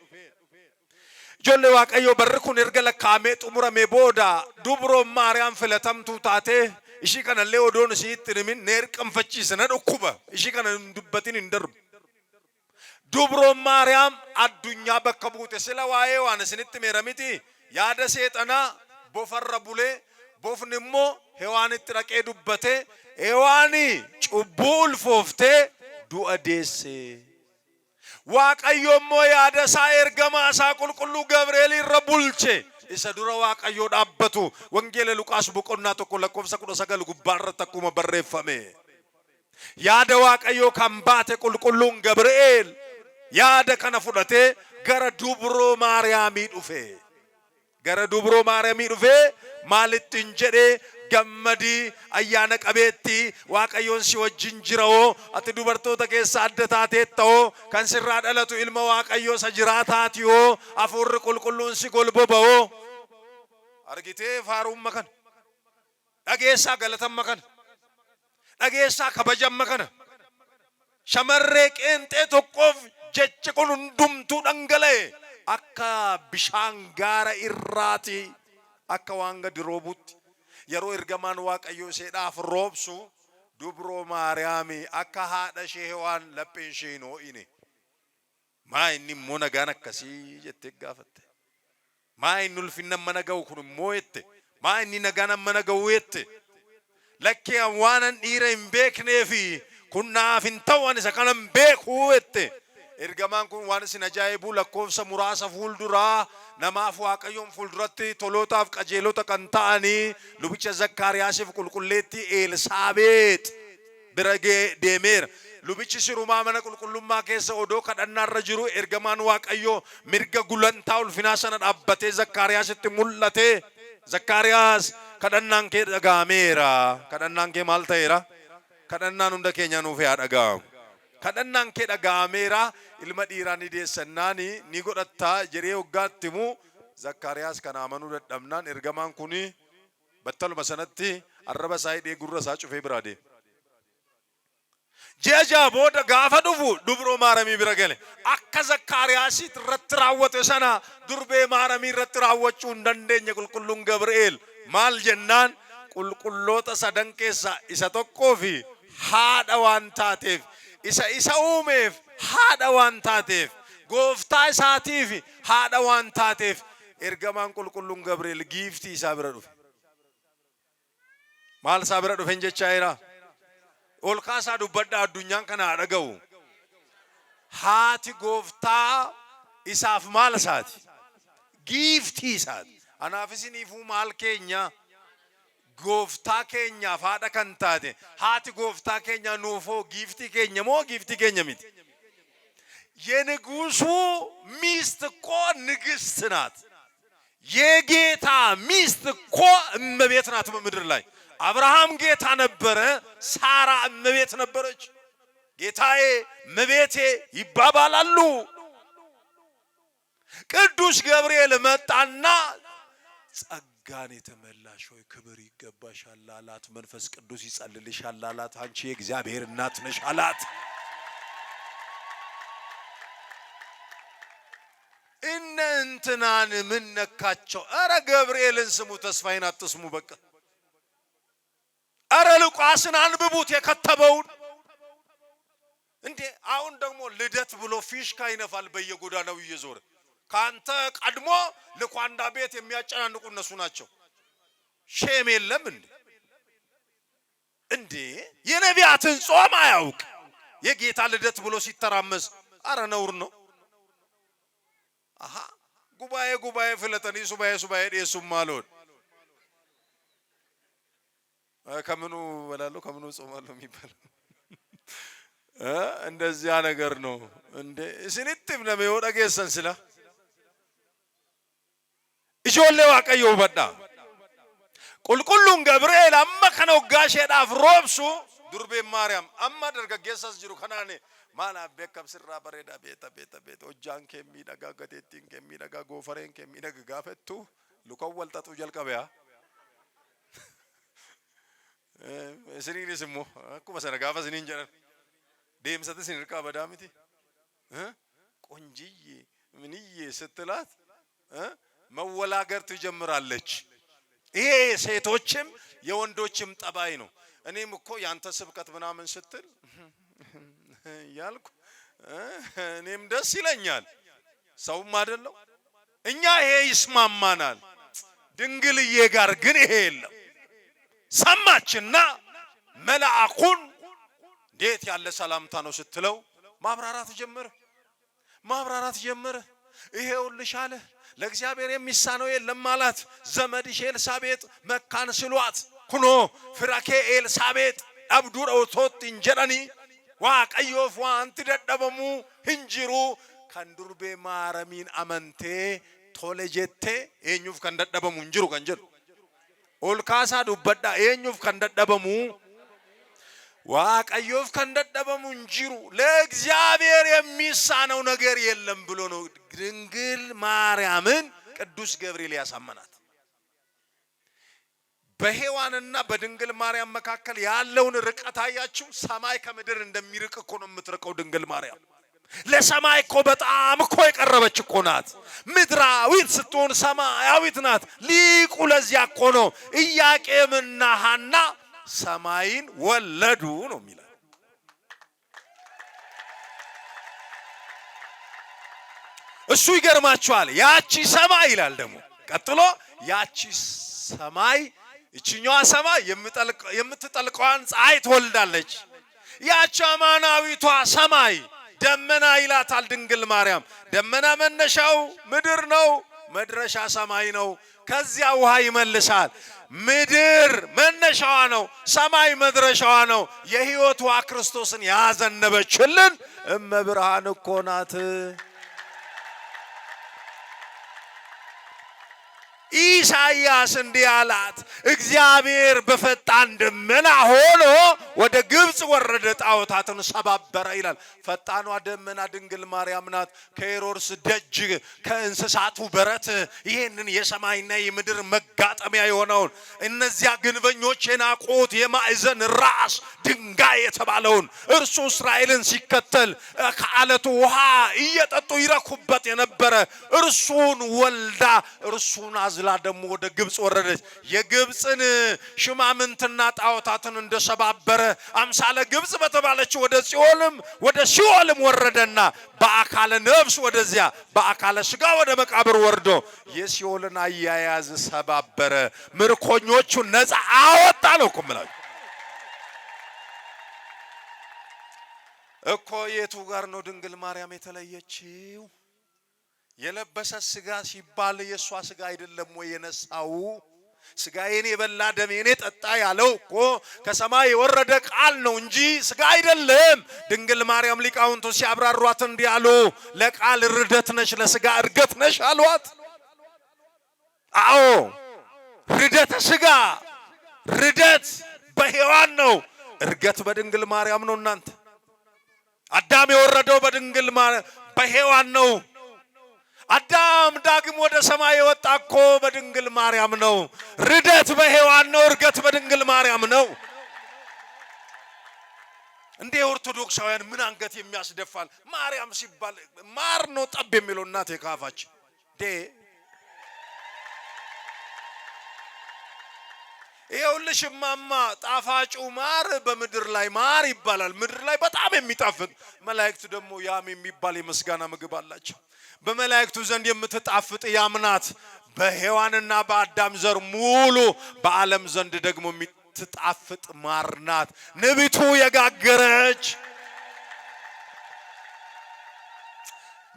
[SPEAKER 1] Ijoollee waaqayyoo barri kun erga lakkaa'amee xumuramee booda dubroon Maariyaam filatamtuu taate ishii kanallee odoon isiitti himin neerqanfachiisa na dhukkuba ishii kana hin dubbatin hin darbu. Dubroon Maariyaam addunyaa bakka buute sila waa'ee waan isinitti meeramiti yaada seexanaa bofarra bulee bofni immoo hewaanitti dhaqee dubbate hewaani cubbuu ulfooftee du'a deesse. Waaqayyo immoo yaada isaa ergamaa isaa qulqulluu Gabri'eel irra bulche isa dura waaqayyo dhaabbatu wangeela Luqaas boqonnaa 1 lakkoofsa 19 gubbaarratti akkuma barreeffame. Yaada waaqayyo kan baate qulqulluun Gabri'eel yaada kana fudhatee gara dubroo Maariyaamii dhufe. Gara dubroo Maariyaamii dhufe maalittiin jedhee gammadi ayyaana qabeetti waaqayyoon si wajjin jira'oo ati dubartoota keessa adda taateetta'oo kan sirraa dhalatu ilma waaqayyoo isa jiraataatiyoo hafuurri qulqulluun si golboba'oo argitee faarumma kana dhageessaa galatamma kana dhageessaa kabajamma kana shamarree qeenxee tokkoof jechi kun hundumtuu dhangala'e akka bishaan gaara irraati akka waan gadi roobutti. Yeroo ergamaan waaqayyoo isheedhaaf roobsu dubroo Maariyaamii akka haadha ishee Hewaan lapheen ishee hin hoo'ine. Maa inni immoo nagaan akkasii jettee gaafatte. Maa inni ulfinna mana ga'u kun immoo jette. Maa inni nagaan mana ga'u jette. Lakkee waanan dhiira hin beekneefi kun naaf hin ta'u ani isa kanan beekuu jette. Ergamaan kun waan isin ajaa'ibuu lakkoofsa muraasa fuulduraa namaaf waaqayyoon fuulduratti tolootaaf qajeelota kan ta'anii lubicha Zakkaariyaasiif qulqulleetti Elsaabeex bira deemeera. Lubichi sirumaa mana qulqullummaa keessa odoo kadhannaarra jiru ergamaan waaqayyoo mirga gulantaa ulfinaa sana dhaabbatee Zakkaariyaasitti mul'ate. Zakkaariyaas kadhannaan kee dhaga'ameera. Kadhannaan kee maal ta'eera? Kadhannaan hunda keenya nuuf haa dhaga'amu. Kadhannaan kee dhaga'ameera. Ilma dhiiraa ni deessannaani ni godhattaa jedhee waggaatti mu Zakkaariyaas kana amanuu dadhabnaan ergamaan kuni battaluma sanatti arraba isaa hidhee gurra isaa cufee biraa deeme. Ji'a booda gaafa dhufu dubroo Maariyaamii bira gale. Akka Zakkaariyaasitti irratti raawwate sana durbee Maariyaamii irratti raawwachuu hin dandeenye qulqulluun Gabri'eel maal jennaan qulqulloota sadan keessa isa tokkoo fi haadha waan taateef isa uumeef haadha waan taateef gooftaa isaatiif haadha waan taateef ergamaan qulqulluun Gabri'eel giiftii isaa bira dhufe. Maal isaa bira dhufen jechaa jira? Ol kaasaa dubbadhaa addunyaan kana haa dhaga'u. Haati gooftaa isaaf maal isaati? Giiftii isaati. Anaaf isiniifuu maal keenya? Gooftaa keenyaaf haadha kan taate haati gooftaa keenya nuufoo giiftii keenya moo giiftii keenya miti? የንጉሱ ሚስት እኮ ንግስት ናት። የጌታ ሚስት እኮ እመቤት ናት በምድር ላይ። አብርሃም ጌታ ነበረ፣ ሳራ እመቤት ነበረች። ጌታዬ እመቤቴ ይባባላሉ። ቅዱስ ገብርኤል መጣና ጸጋን የተመላሽ ሆይ ክብር ይገባሻል አላት። መንፈስ ቅዱስ ይጸልልሻል አላት። አንቺ የእግዚአብሔር እናት ነሽ አላት። እንትናን ምን ነካቸው? አረ ገብርኤልን ስሙ፣ ተስፋዬን አትስሙ። በቃ አረ ሉቃስን አንብቡት የከተበውን። እንዴ አሁን ደግሞ ልደት ብሎ ፊሽካ ይነፋል በየጎዳናው እየዞረ። ካንተ ቀድሞ ልኳንዳ ቤት የሚያጨናንቁ እነሱ ናቸው። ሼም የለም እንዴ? የነቢያትን ጾም አያውቅ የጌታ ልደት ብሎ ሲተራመስ፣ አረ ነውር ነው። አሃ ጉባኤ ፍለጠን ሱባኤ ደሱም ማሎን ከምኑ በላለው ከምኑ ጾማለሁ የሚባለው እንደዚያ ነገር ነው እንዴ? እስንጥም ነው የወጣ ገሰን ስላ ኢጆሌ ዋቀዮ በዳ ቁልቁሉን ገብርኤል አማ ከነው ጋሼዳፍ ሮብሱ ዱርቤ ማርያም አማ ደርገገሰስ ጅሩ ከናኔ ማላ በከብ ስራ በረዳ ቤተ ኦጃን ከሚደጋ ገቴቲን ከሚደጋ ጎፈሬን ከሚደጋ ጋፈቱ ሉከው ወልጣጡ ጀልቀበያ እስኒን ስሙ አኩማ ሰነ ጋፋ ስኒን ጀረን ደምሰተ ስንርቃ በዳምቲ ቆንጂዬ ምንዬ ስትላት መወላገር ትጀምራለች። ይሄ ሴቶችም የወንዶችም ጠባይ ነው። እኔም እኮ ያንተ ስብከት ምናምን ስትል ያልኩ እኔም ደስ ይለኛል። ሰውም አይደለው እኛ ይሄ ይስማማናል። ድንግልዬ ጋር ግን ይሄ የለም። ሰማችና መልአኩን እንዴት ያለ ሰላምታ ነው ስትለው ማብራራት ጀመረ። ይሄውልሽ አለ ለእግዚአብሔር የሚሳነው የለም ማለት። ዘመድሽ ኤልሳቤጥ መካን ስሏት ሁኖ ፍራኬ ኤልሳቤጥ አብዱር ኦቶት እንጀራኒ waaqayyoof wanti dadhabamu hin jiru. kan durbee maaramiin amantee tole jettee eenyuuf kan dadhabamu hin jiru kan jedhu ol kaasaa dubbadhaa. eenyuuf kan dadhabamu? waaqayyoof kan dadhabamu hin jiru። ለእግዚአብሔር የሚሳነው ነገር የለም ብሎ ነው ድንግል ማርያምን ቅዱስ ገብርኤል ያሳመናት። በሔዋንና በድንግል ማርያም መካከል ያለውን ርቀት አያችሁ? ሰማይ ከምድር እንደሚርቅ እኮ ነው የምትርቀው ድንግል ማርያም። ለሰማይ እኮ በጣም እኮ የቀረበች እኮ ናት። ምድራዊት ስትሆን ሰማያዊት ናት። ሊቁ ለዚያ እኮ ነው ኢያቄምና ሐና ሰማይን ወለዱ ነው የሚለው። እሱ ይገርማችኋል። ያቺ ሰማይ ይላል ደግሞ ቀጥሎ ያቺ ሰማይ እቺኛዋ ሰማይ የምትጠልቀዋን ፀሐይ ትወልዳለች። ያቺ አማናዊቷ ሰማይ ደመና ይላታል ድንግል ማርያም። ደመና መነሻው ምድር ነው፣ መድረሻ ሰማይ ነው። ከዚያ ውሃ ይመልሳል። ምድር መነሻዋ ነው፣ ሰማይ መድረሻዋ ነው። የሕይወቷ ክርስቶስን ያዘነበችልን እመብርሃን እኮ ናት። ኢሳይያስ እንዲህ አላት፣ እግዚአብሔር በፈጣን ደመና ሆኖ ወደ ግብጽ ወረደ፣ ጣዖታትን ሰባበረ ይላል። ፈጣኗ ደመና ድንግል ማርያም ናት። ከሄሮድስ ደጅ ከእንስሳቱ በረት ይህንን የሰማይና የምድር መጋጠሚያ የሆነውን እነዚያ ግንበኞች የናቁት የማዕዘን ራስ ድንጋይ የተባለውን እርሱ እስራኤልን ሲከተል ከአለቱ ውሃ እየጠጡ ይረኩበት የነበረ እርሱን ወልዳ እርሱን አዝላ ደግሞ ወደ ግብጽ ወረደች። የግብጽን ሽማምንትና ጣዖታትን እንደሰባበረ አምሳለ ግብጽ በተባለችው ወደ ሲኦልም ወረደና በአካለ ነፍስ ወደዚያ በአካለ ስጋ ወደ መቃብር ወርዶ የሲኦልን አያያዝ ሰባበረ፣ ምርኮኞቹን ነፃ አወጣ ነው እኮ የምላችሁ። እኮ የቱ ጋር ነው ድንግል ማርያም የተለየችው? የለበሰ ስጋ ሲባል የሷ ስጋ አይደለም ወይ የነሳው? ስጋዬን የበላ ደሜን የጠጣ ያለው እኮ ከሰማይ የወረደ ቃል ነው እንጂ ስጋ አይደለም። ድንግል ማርያም ሊቃውንቱ ሲያብራሯት እንዲህ አሉ፣ ለቃል ርደት ነሽ ለስጋ እርገት ነሽ አሏት። አዎ ርደተ ሥጋ ርደት በሔዋን ነው። እርገት በድንግል ማርያም ነው። እናንተ አዳም የወረደው በድንግል ማርያም በሔዋን ነው። አዳም ዳግም ወደ ሰማይ የወጣ እኮ በድንግል ማርያም ነው። ርደት በሔዋን ነው። እርገት በድንግል ማርያም ነው። እንደ ኦርቶዶክሳውያን ምን አንገት የሚያስደፋል? ማርያም ሲባል ማር ነው ጠብ የሚለው እናቴ ካፋች ይኸውልሽ ማማ ጣፋጩ ማር በምድር ላይ ማር ይባላል። ምድር ላይ በጣም የሚጣፍጥ መላእክት ደግሞ ያም የሚባል የምስጋና ምግብ አላቸው። በመላእክቱ ዘንድ የምትጣፍጥ ያምናት በሔዋንና በአዳም ዘር ሙሉ በዓለም ዘንድ ደግሞ የምትጣፍጥ ማር ናት። ንቢቱ የጋገረች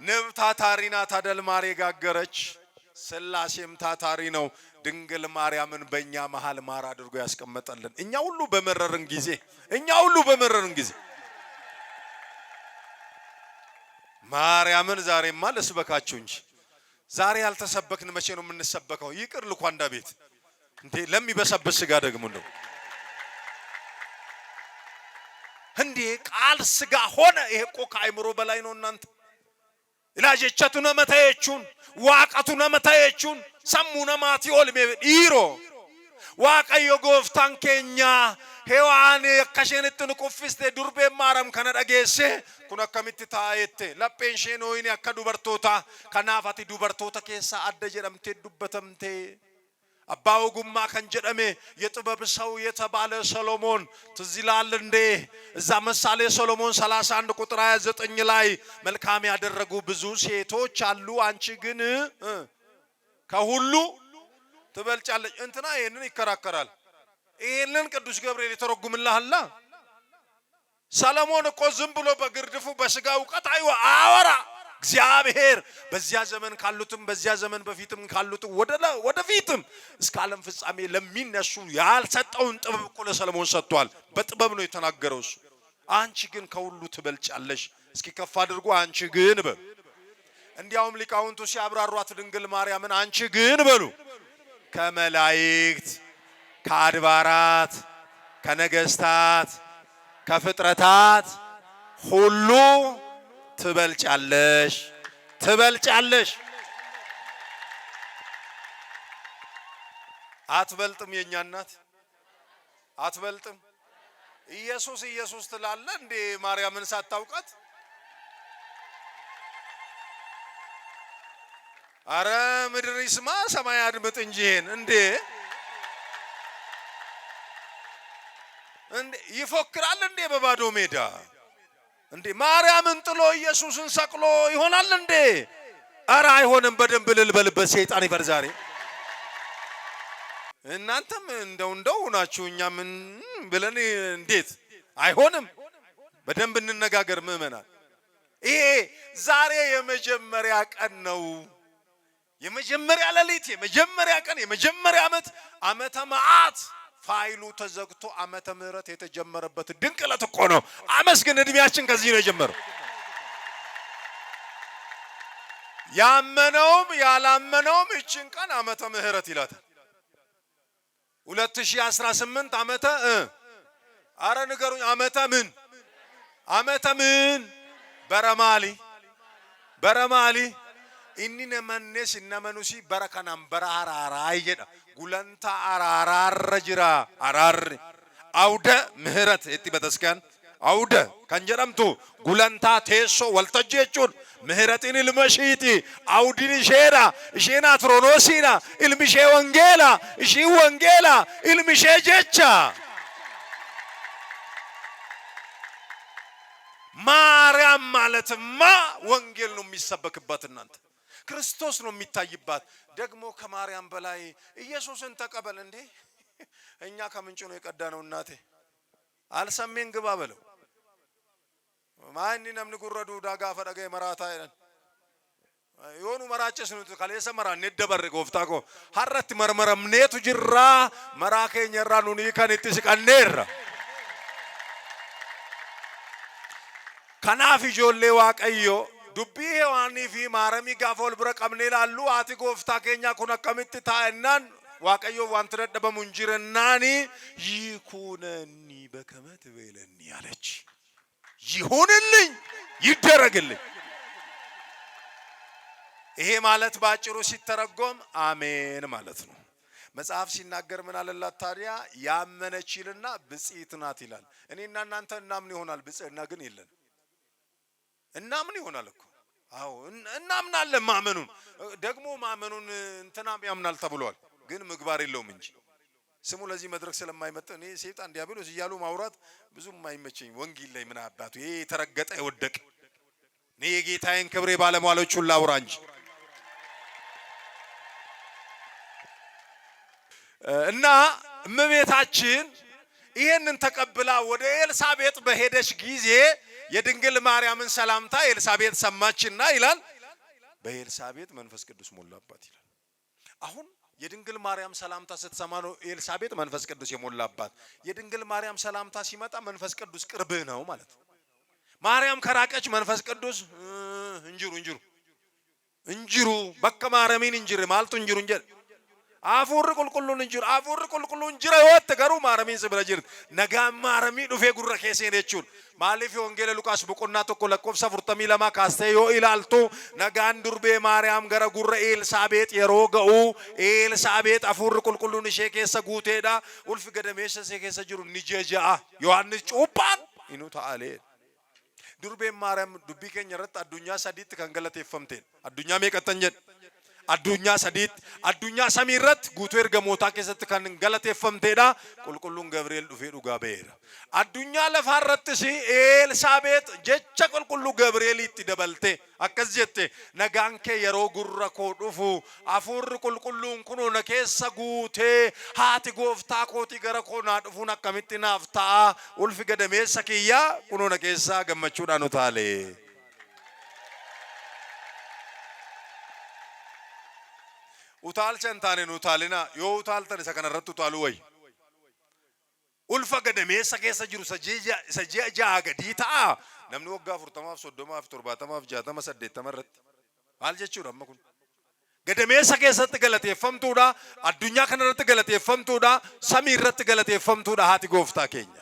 [SPEAKER 1] ንብ ታታሪ ናት አይደል? ማር የጋገረች ሥላሴም ታታሪ ነው። ድንግል ማርያምን በእኛ መሃል ማር አድርጎ ያስቀመጠልን እኛ ሁሉ በመረርን ጊዜ ማርያምን ዛሬማ ልስበካችሁ እንጂ ዛሬ ያልተሰበክን መቼ ነው የምንሰበከው? ይቅር ልኳንዳ ቤት እንዴ ለሚበሰብስ ሥጋ ደግሞ ነው እንዴ ቃል ሥጋ ሆነ። ይሄ እኮ ከአይምሮ በላይ ነው እናንተ ኢላጀቸቱነ መታየቹን ዋቀቱነ መታየቹን ሰሙነ ማቲኦል ሜዲሮ ዋቀዮ ጎፍታን ኬኛ ሔዋን የከሸንጥን ቁፍስቴ ዱርቤ ማረም ከነደጌሴ ኩን አከሚት ታየቴ ለጴንሼን ወይኔ አከ ዱበርቶታ ከናፋቲ ዱበርቶታ ኬሳ አደ ጀደምቴ ዱበተምቴ አባው ጉማ ከንጀደሜ የጥበብ ሰው የተባለ ሰሎሞን ትዝ ይላል እንዴ? እዛ ምሳሌ ሰሎሞን 31 ቁጥር 29 ላይ መልካም ያደረጉ ብዙ ሴቶች አሉ፣ አንቺ ግን ከሁሉ ትበልጫለች። እንትና ይሄንን ይከራከራል። ይሄንን ቅዱስ ገብርኤል የተረጉምልሃላ። ሰሎሞን እኮ ዝም ብሎ በግርድፉ በሥጋ ዕውቀት አወራ። እግዚአብሔር በዚያ ዘመን ካሉትም በዚያ ዘመን በፊትም ካሉትም ወደፊትም እስከ ዓለም ፍጻሜ ለሚነሱ ያልሰጠውን ጥበብ እኮ ለሰሎሞን ሰጥቷል። በጥበብ ነው የተናገረው እሱ። አንቺ ግን ከሁሉ ትበልጫለሽ። እስኪ ከፍ አድርጎ አንቺ ግን በሉ። እንዲያውም ሊቃውንቱ ሲያብራሯት ድንግል ማርያምን አንቺ ግን በሉ ከመላእክት ከአድባራት ከነገስታት ከፍጥረታት ሁሉ ትበልጫለሽ። አትበልጥም? የኛ እናት አትበልጥም? ኢየሱስ ትላለ እንዴ ማርያምን ሳታውቃት? አረ ምድር ይስማ ሰማይ አድምጥ እንጂ እንዴ ይፎክራል እንዴ በባዶ ሜዳ? እንዴ ማርያምን ጥሎ ኢየሱስን ሰቅሎ ይሆናል እንዴ? አረ አይሆንም። በደንብ ልልበልበት ሰይጣን ይፈር ዛሬ። እናንተም እንደው ናችሁ። እኛ ምን ብለን እንዴት አይሆንም? በደንብ እንነጋገር ምእመናን። ይሄ ዛሬ የመጀመሪያ ቀን ነው። የመጀመሪያ ሌሊት፣ የመጀመሪያ ቀን፣ የመጀመሪያ ዓመተ መዓት ፋይሉ ተዘግቶ ዓመተ ምህረት የተጀመረበት ድንቅ ዕለት እኮ ነው። አመስግን። እድሜያችን ከዚህ ነው የጀመረው። ያመነውም ያላመነውም እቺን ቀን ዓመተ ምህረት ይላታል። 2018 ዓመተ አረ ንገሩኝ ዓመተ ምን በረማሊ inni namannes namanusi barakanam bararara yeda gulanta arararra jira ararri auda mihrat etti bataskan auda kan jedhamtu gulanta teesso waltajjechuun mihratin ilmashiti audin isheedha isheena tronosina ilmishee wangeela ishii wangeela ilmishee jecha ማርያም ማለትማ ወንጌል ነው የሚሰበክባት እናንተ ክርስቶስ ነው የሚታይባት። ደግሞ ከማርያም በላይ ኢየሱስን ተቀበል እንዴ! እኛ ከምንጭ ነው የቀዳነው እናቴ። አልሰሜን ግባ በለው ማን ነምን ጉረዱ ዳጋ ፈደገ መራታ አይደል የሆኑ መራጨስ ነው ካለሰ መራ ነደበር ጎፍታኮ ሐረት መርመረም ነቱ ጅራ መራከኝ ራኑኒ ከነጥስ ቀነራ ከናፊ ጆሌ ዋቀዮ dubbii hewaanii fi maaramii gaafa ol bira qabne ilaallu ati gooftaa keenya kun akkamitti taa'ennaan waaqayyo wanti dadhabamu hin jirennaani ይኩነኒ በከመ ትቤለኒ አለች። ይሁንልኝ ይደረግልኝ። ይሄ ማለት ባጭሩ ሲተረጎም አሜን ማለት ነው። መጽሐፍ ሲናገር ምን አለላት ታዲያ? ያመነች ይልና ብጽዕት ናት ይላል። እኔና እናንተ እናምን ይሆናል፣ ብጽዕና ግን የለን። እናምን ይሆናል እኮ አዎ እናምናለን። ማመኑን ደግሞ ማመኑን እንትናም ያምናል ተብሏል፣ ግን ምግባር የለውም እንጂ ስሙ ለዚህ መድረክ ስለማይመጣ እኔ ሰይጣን ዲያብሎስ እያሉ ማውራት ብዙም አይመቸኝ። ወንጌል ላይ ምን አባቱ ይሄ ተረገጠ ይወደቅ። እኔ የጌታዬን ክብሬ ባለሟሎቹን ላውራ እንጂ እና እመቤታችን ይሄንን ተቀብላ ወደ ኤልሳቤጥ በሄደች ጊዜ የድንግል ማርያምን ሰላምታ ኤልሳቤጥ ሰማችና ይላል በኤልሳቤጥ መንፈስ ቅዱስ ሞላባት ይላል። አሁን የድንግል ማርያም ሰላምታ ስትሰማ ነው ኤልሳቤጥ መንፈስ ቅዱስ የሞላባት። የድንግል ማርያም ሰላምታ ሲመጣ መንፈስ ቅዱስ ቅርብህ ነው ማለት ነው። ማርያም ከራቀች መንፈስ ቅዱስ እንጅሩ በከ ማርያምን እንጅር ማልቱ እንጅር አፉር ቁልቁሉን እንጅራ ወጥ ገሩ ማርያምን ስብለጅር ነጋ ማርያም ዱፌ ጉረ ከሴን የቹን ማለፊ ወንጌል ሉቃስ በቆና ተኮ ለቆብሳ ፍርተሚ ለማ ካስተዮ ኢላልቱ ነጋን ዱርቤ ማርያም ገረ ጉረ ኤልሳቤጥ የሮገኡ ኤልሳቤጥ አፉር ቁልቁሉን ሸከሰ ጉቴዳ ኡልፍ ገደሜሰ ሸከሰ ጅሩ ንጀጃ ዮሐንስ ጩጳን ኢኑ ተአሌ ዱርቤ ማርያም ዱቢ ከኝ ረጥ አዱኛ ሰዲት ከንገለቴፈምቴን አዱኛ ሜቀተን አዱኛ ሰዲት አዱኛ ሰሚረት ጉቱ ኤርገሞታ ከሰት ከንገለቴፈምቴዳ ቁልቁሉን ገብርኤል ዱፌ ዱጋ በሄራ አዱኛ ለፋረጥሲ ኤልሳቤጥ ጀቸ ቁልቁሉ ገብርኤል ይትደበልቴ አከጀቴ ነጋንከ የሮ ጉረኮ ዱፉ አፉር ቁልቁሉን ኩኖ ነከሰ ጉቴ ሃቲ ጎፍታ ኮቲ ገረኮና ዱፉን አከሚቲና አፍታ ኡልፍ ገደሜሰ ኪያ ኩኖ ነከሰ ገመቹዳ ነው ታሌ ኡታል ቸንታኔ ነው ታሊና ዮ ኡታል ተነ ሰከነረቱ ታሉ ወይ ኡልፈ ገደሜሰ ከሰ ጅሩ ሰጀጃ ገዲታ ነምኒ ወጋ ፍርተማፍ ሶዶማፍ ቶርባተማፍ ጃተማ ሰደተመረት አልጀቹ ረመኩን ገደሜሰ ከሰት ገለቴፈምቱዳ አዱኛ ከነረት ገለቴፈምቱዳ ሰሚረት ገለቴፈምቱዳ ሃቲ ጎፍታ ኬኛ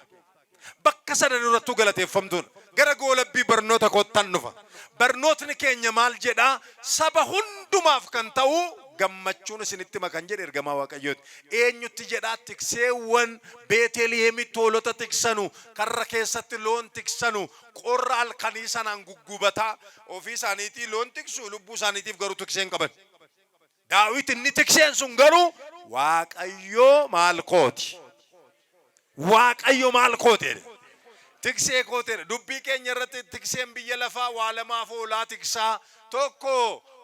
[SPEAKER 1] በከሰደ ኑረቱ ገለቴፈምቱን ገረጎለቢ በርኖታ ኮታንፋ በርኖትን ኬኛ ማልጀዳ ሰበ ሁንዱማፍ ከንተው ገመቹን ስንት መከንጀር እርገማ ዋቀዮት ኤኙት ጀዳ ትክሴወን ቤቴልሔም ቶሎተ ትክሰኑ ከረከሰት ሎን ትክሰኑ ቆራል ከኒሰን አንጉጉበታ ኦፊሳኒቲ ሎን ትክሱ ልቡ ሳኒቲፍ ገሩ ትክሴን ቀበን ዳዊት እኒ ትክሴን ሱን ገሩ ዋቀዮ ማልኮት ትክሴ ኮቴ ዱቢ ኬኘረት ትክሴን ብየለፋ ዋለማፎ ላ ትክሳ ቶኮ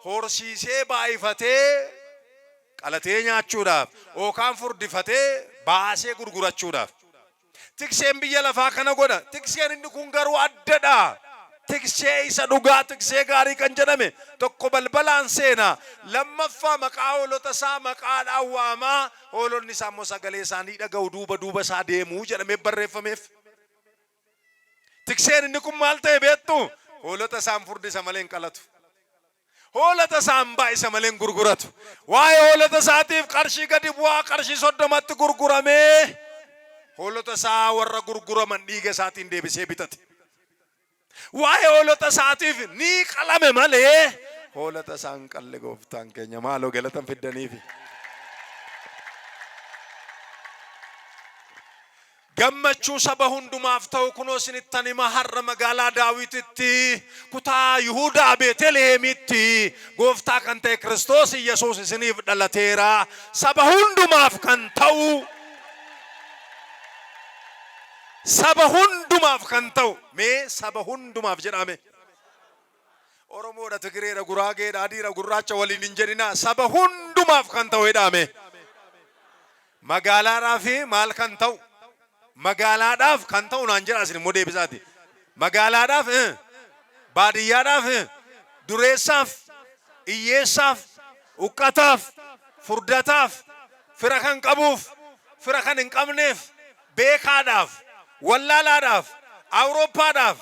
[SPEAKER 1] ሆርሲሴ ባይፈቴ ቀለቴኛቹዳፍ ኦካን ፉርዲፈቴ ባሴ ጉርጉራቹዳፍ ትክሴን ብየለፋ ከነጎዳ ትክሴን እንኩን ገሩ አደዳ ትክሴ ይሰዱጋ ትክሴ ጋሪ ቀንጀደሜ ቶኮ በልበላን ሴና ለመፋ መቃው ሎተሳ መቃል አዋማ ሆሎኒ ሳሞ ሰገሌ ሳኒ ደገው ዱበ ሳዴሙ ጀደሜ በረፈሜፍ ትክሴን እንኩም ማልተ ቤቱ ሆሎተሳም ፉርዲ ሰመሌን ቀለቱ ሆለተ ሳምባ ይሰመለን ጉርጉረቱ ዋይ ሆለተ ሳቲፍ ቀርሺ ገዲቡዋ ቀርሺ ሶዶማት ጉርጉረሜ ሆለተ ሳ ወረ ጉርጉረመን ዲገ ሳቲ እንደብሴ ቢተት ዋይ ሆለተ ሳቲፍ ኒ ቀለመ ማለ ሆለተ ሳን ቀለ ጎፍታን ከኛ ማሎ ገለተን ፍደኒፊ ገመቹ ሰበ ሁንዱማፍ ተው ኩኖ ስንተኒ ማሐረ መጋላ ዳዊትቲ ኩታ ይሁዳ ቤተልሔምቲ ጎፍታ ከንተ ክርስቶስ ኢየሱስ ስኒፍ ደለቴራ ሰበ ሁንዱማፍ ከንተው ሜ ሰበ ሁንዱማፍ ጀዳሜ ኦሮሞ ዳ ትግሬ ዳ ጉራጌ ዳ አዲ ዳ ጉራቻ ወሊን እንጀሪና ሰበ ሁንዱማፍ ከንተው ሄዳሜ መጋላ ራፊ ማል ከንተው መጋላዳፍ ከንተው ናንጀራ ሲን ሞዴ ብዛቲ መጋላዳፍ ባዲያዳፍ ዱሬሳፍ ኢየሳፍ ኡቀታፍ ፉርዳታፍ ፍረከን ቀቡፍ ፍረከን እንቀምኔፍ ቤካዳፍ ወላላዳፍ አውሮፓዳፍ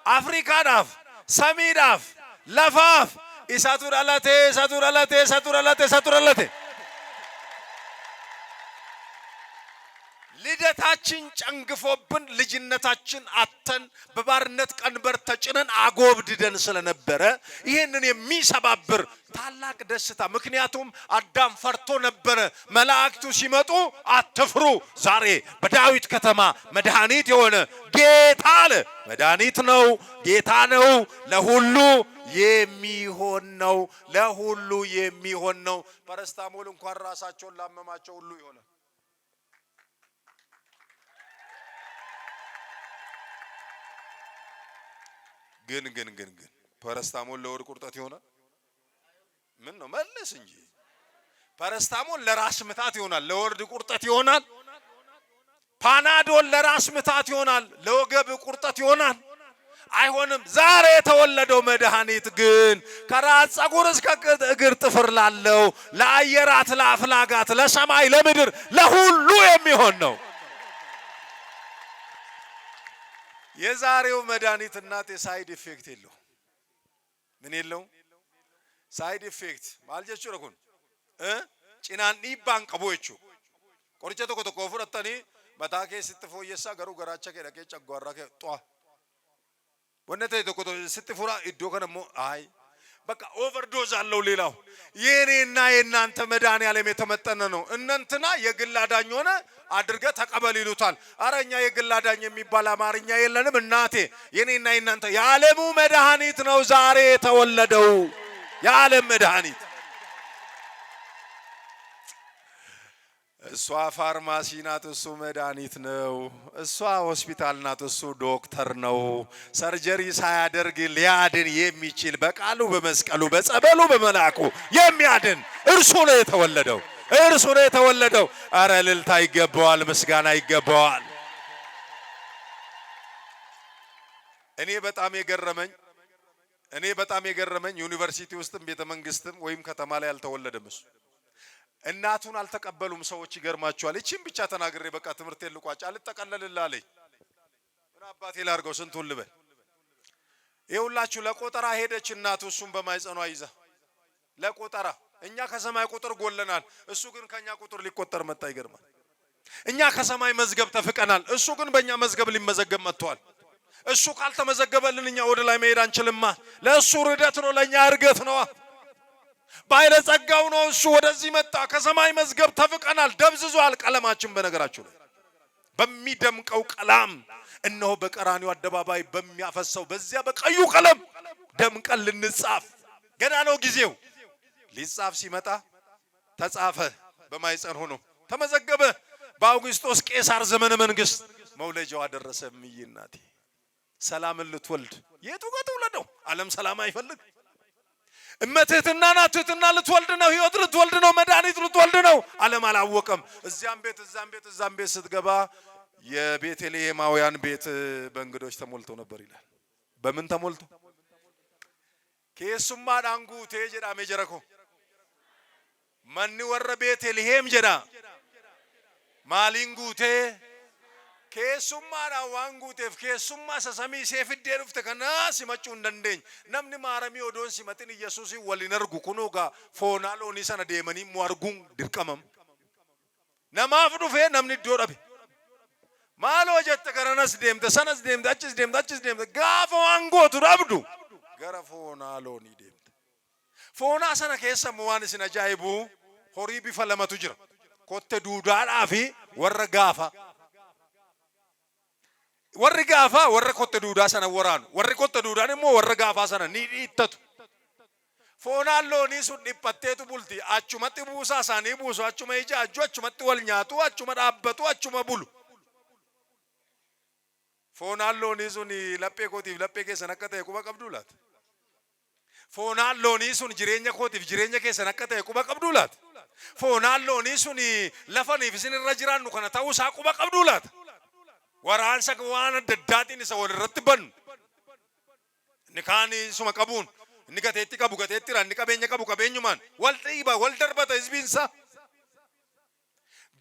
[SPEAKER 1] አፍሪካዳፍ ሰሚዳፍ ለፋፍ ኢሳቱራላቴ ልደታችን ጨንግፎብን ልጅነታችን አተን በባርነት ቀንበር ተጭነን አጎብድደን ስለነበረ ይሄንን የሚሰባብር ታላቅ ደስታ ምክንያቱም አዳም ፈርቶ ነበረ መላእክቱ ሲመጡ አትፍሩ ዛሬ በዳዊት ከተማ መድኃኒት የሆነ ጌታ አለ መድኃኒት ነው ጌታ ነው ለሁሉ የሚሆን ነው ፓራስታሞል እንኳን ራሳቸውን ላመማቸው ሁሉ ይሆናል ግን ፓራስታሞል ለወድ ቁርጠት ይሆናል ምን ነው መልስ እንጂ ፓራስታሞል ለራስ ምታት ይሆናል ለወርድ ቁርጠት ይሆናል ፓናዶል ለራስ ምታት ይሆናል ለወገብ ቁርጠት ይሆናል አይሆንም ዛሬ የተወለደው መድኃኒት ግን ከራስ ፀጉር እስከ እግር ጥፍር ላለው ለአየራት ለአፍላጋት ለሰማይ ለምድር ለሁሉ የሚሆን ነው የዛሬው መድኃኒት እናቴ ሳይድ ኢፌክት የለው ምን የለው ሳይድ ኢፌክት ማልጀቹ ረኩን ጭናን ዲባን ቀቦቹ ቆርጨ ተቆ ፍረተኒ በታኬ ስትፎየሳ ገሩ ገራቸ ከደቀ ጨጓራ ከጧ ወነተ ተቆ ስትፎራ እዶ ከነሞ አይ በቃ ኦቨርዶዝ አለው ሌላው የኔና የናንተ መድኃኒዓለም የተመጠነ ነው እነንትና የግል አዳኝ ሆነ አድርገ ተቀበል ይሉታል አረኛ የግል አዳኝ የሚባል አማርኛ የለንም እናቴ የኔና የናንተ የዓለሙ መድኃኒት ነው ዛሬ የተወለደው የዓለም መድኃኒት እሷ ፋርማሲ ናት እሱ መድኃኒት ነው እሷ ሆስፒታል ናት እሱ ዶክተር ነው ሰርጀሪ ሳያደርግ ሊያድን የሚችል በቃሉ በመስቀሉ በጸበሉ በመላኩ የሚያድን እርሱ ነው የተወለደው አረ እልልታ ይገባዋል ምስጋና ይገባዋል እኔ በጣም የገረመኝ ዩኒቨርሲቲ ውስጥም ቤተ መንግስትም ወይም ከተማ ላይ አልተወለደም እሱ እናቱን አልተቀበሉም ሰዎች ይገርማቸዋል እቺን ብቻ ተናግሬ በቃ ትምርቴን ልቋጭ አልተቀለልላለኝ ምን አባቴ ላርገው ስንቱን ልበል ይሁላችሁ ለቆጠራ ሄደች እናቱ እሱን በማይጸኗ ይዛ ለቆጠራ እኛ ከሰማይ ቁጥር ጎለናል እሱ ግን ከኛ ቁጥር ሊቆጠር መጣ ይገርማል እኛ ከሰማይ መዝገብ ተፍቀናል እሱ ግን በእኛ መዝገብ ሊመዘገብ መጥቷል እሱ ካልተመዘገበልን እኛ ወደ ላይ መሄድ አንችልማ ለእሱ ርደት ነው ለኛ እርገት ነው ባይለ ጸጋው ነው እሱ ወደዚህ መጣ ከሰማይ መዝገብ ተፍቀናል ደብዝዟል ቀለማችን በነገራችሁ ላይ በሚደምቀው ቀለም እነሆ በቀራኒው አደባባይ በሚያፈሰው በዚያ በቀዩ ቀለም ደምቀን ልንጻፍ ገና ነው ጊዜው ሊጻፍ ሲመጣ ተጻፈ በማይጸን ሆኖ ተመዘገበ በአውግስጦስ ቄሳር ዘመነ መንግስት መውለጃው ደረሰ ምይናቴ ሰላምን ልትወልድ የቱ ጋር ተወለደው ዓለም ሰላም አይፈልግ እመትህትና ናትህትና ልትወልድ ነው ህይወት ልትወልድ ነው መድኃኒት ልትወልድ ነው ዓለም አላወቀም እዛም ቤት ስትገባ የቤተልሔማውያን ቤት በእንግዶች ተሞልቶ ነበር ይላል በምን ተሞልቶ ከሱማ ዳንጉ ተጀዳ መጀረኮ ማን ወረ ቤተልሔም ጀዳ ማሊንጉቴ ከሱማ ዳዋንጉቴፍ ከሱማ ሰሰሚ ሴፍዴ ዱፍተ ከና ሲመጩ እንደንደኝ ነምኒ ማረሚ ኦዶን ሲመጥን ኢየሱስ ወሊነርጉ ኩኑጋ ፎናሎኒ ሰነ ደመኒ ሟርጉን ድርቀመም ነማፍ ዱፌ ነምኒ ዶረበ ማሎ ጀተ ከረነስ ደምተ ሰነስ ደምተ አጭስ ደምተ ጋፎ አንጎቱ ዳብዱ ገረ ፎናሎኒ ደምተ ፎና ሰነ ከሰ ሙዋን ሲነ ጃይቡ ሆሪ ቢፈለመቱ ጅራ ኮተ ዱዳዳፊ ወረጋፋ ወርጋፋ ወረኮተ ዱዳ ሰነ ወራኑ ወረኮተ ዱዳ ደሞ ወረጋፋ ሰነ ኒዲተቱ ፎናሎኒ ሱን ዲපቴቱ ቡልቲ አቹመቲ ቡሳ ሳኒ ቡሱ አቹመ ይጃ አቹመቲ ወልኛቱ አቹመ ዳበቱ አቹመ ቡሉ ፎናሎኒ ሱን ለጴ ኮቲፍ ለጴ ከሰነከተ ኩባ ቀብዱላት ፎናሎኒ ሱን ጅሬኛ ኮቲፍ ጅሬኛ ከሰነከተ ኩባ ቀብዱላት ፎናሎኒ ሱን ለፈኒ ፍሲን ረጅራኑ ከነ ታውሳ ኩባ ቀብዱላት ወራንሰ ከዋን ደዳቲን ሰው ወልረትበን ንካኒ ሱመ ቀቡን ንከቴቲ ቀቡ ከቴቲ ራን ንቀበኛ ቀቡ ቀበኙማን ወልጢባ ወልደርበተ ህዝቢንሳ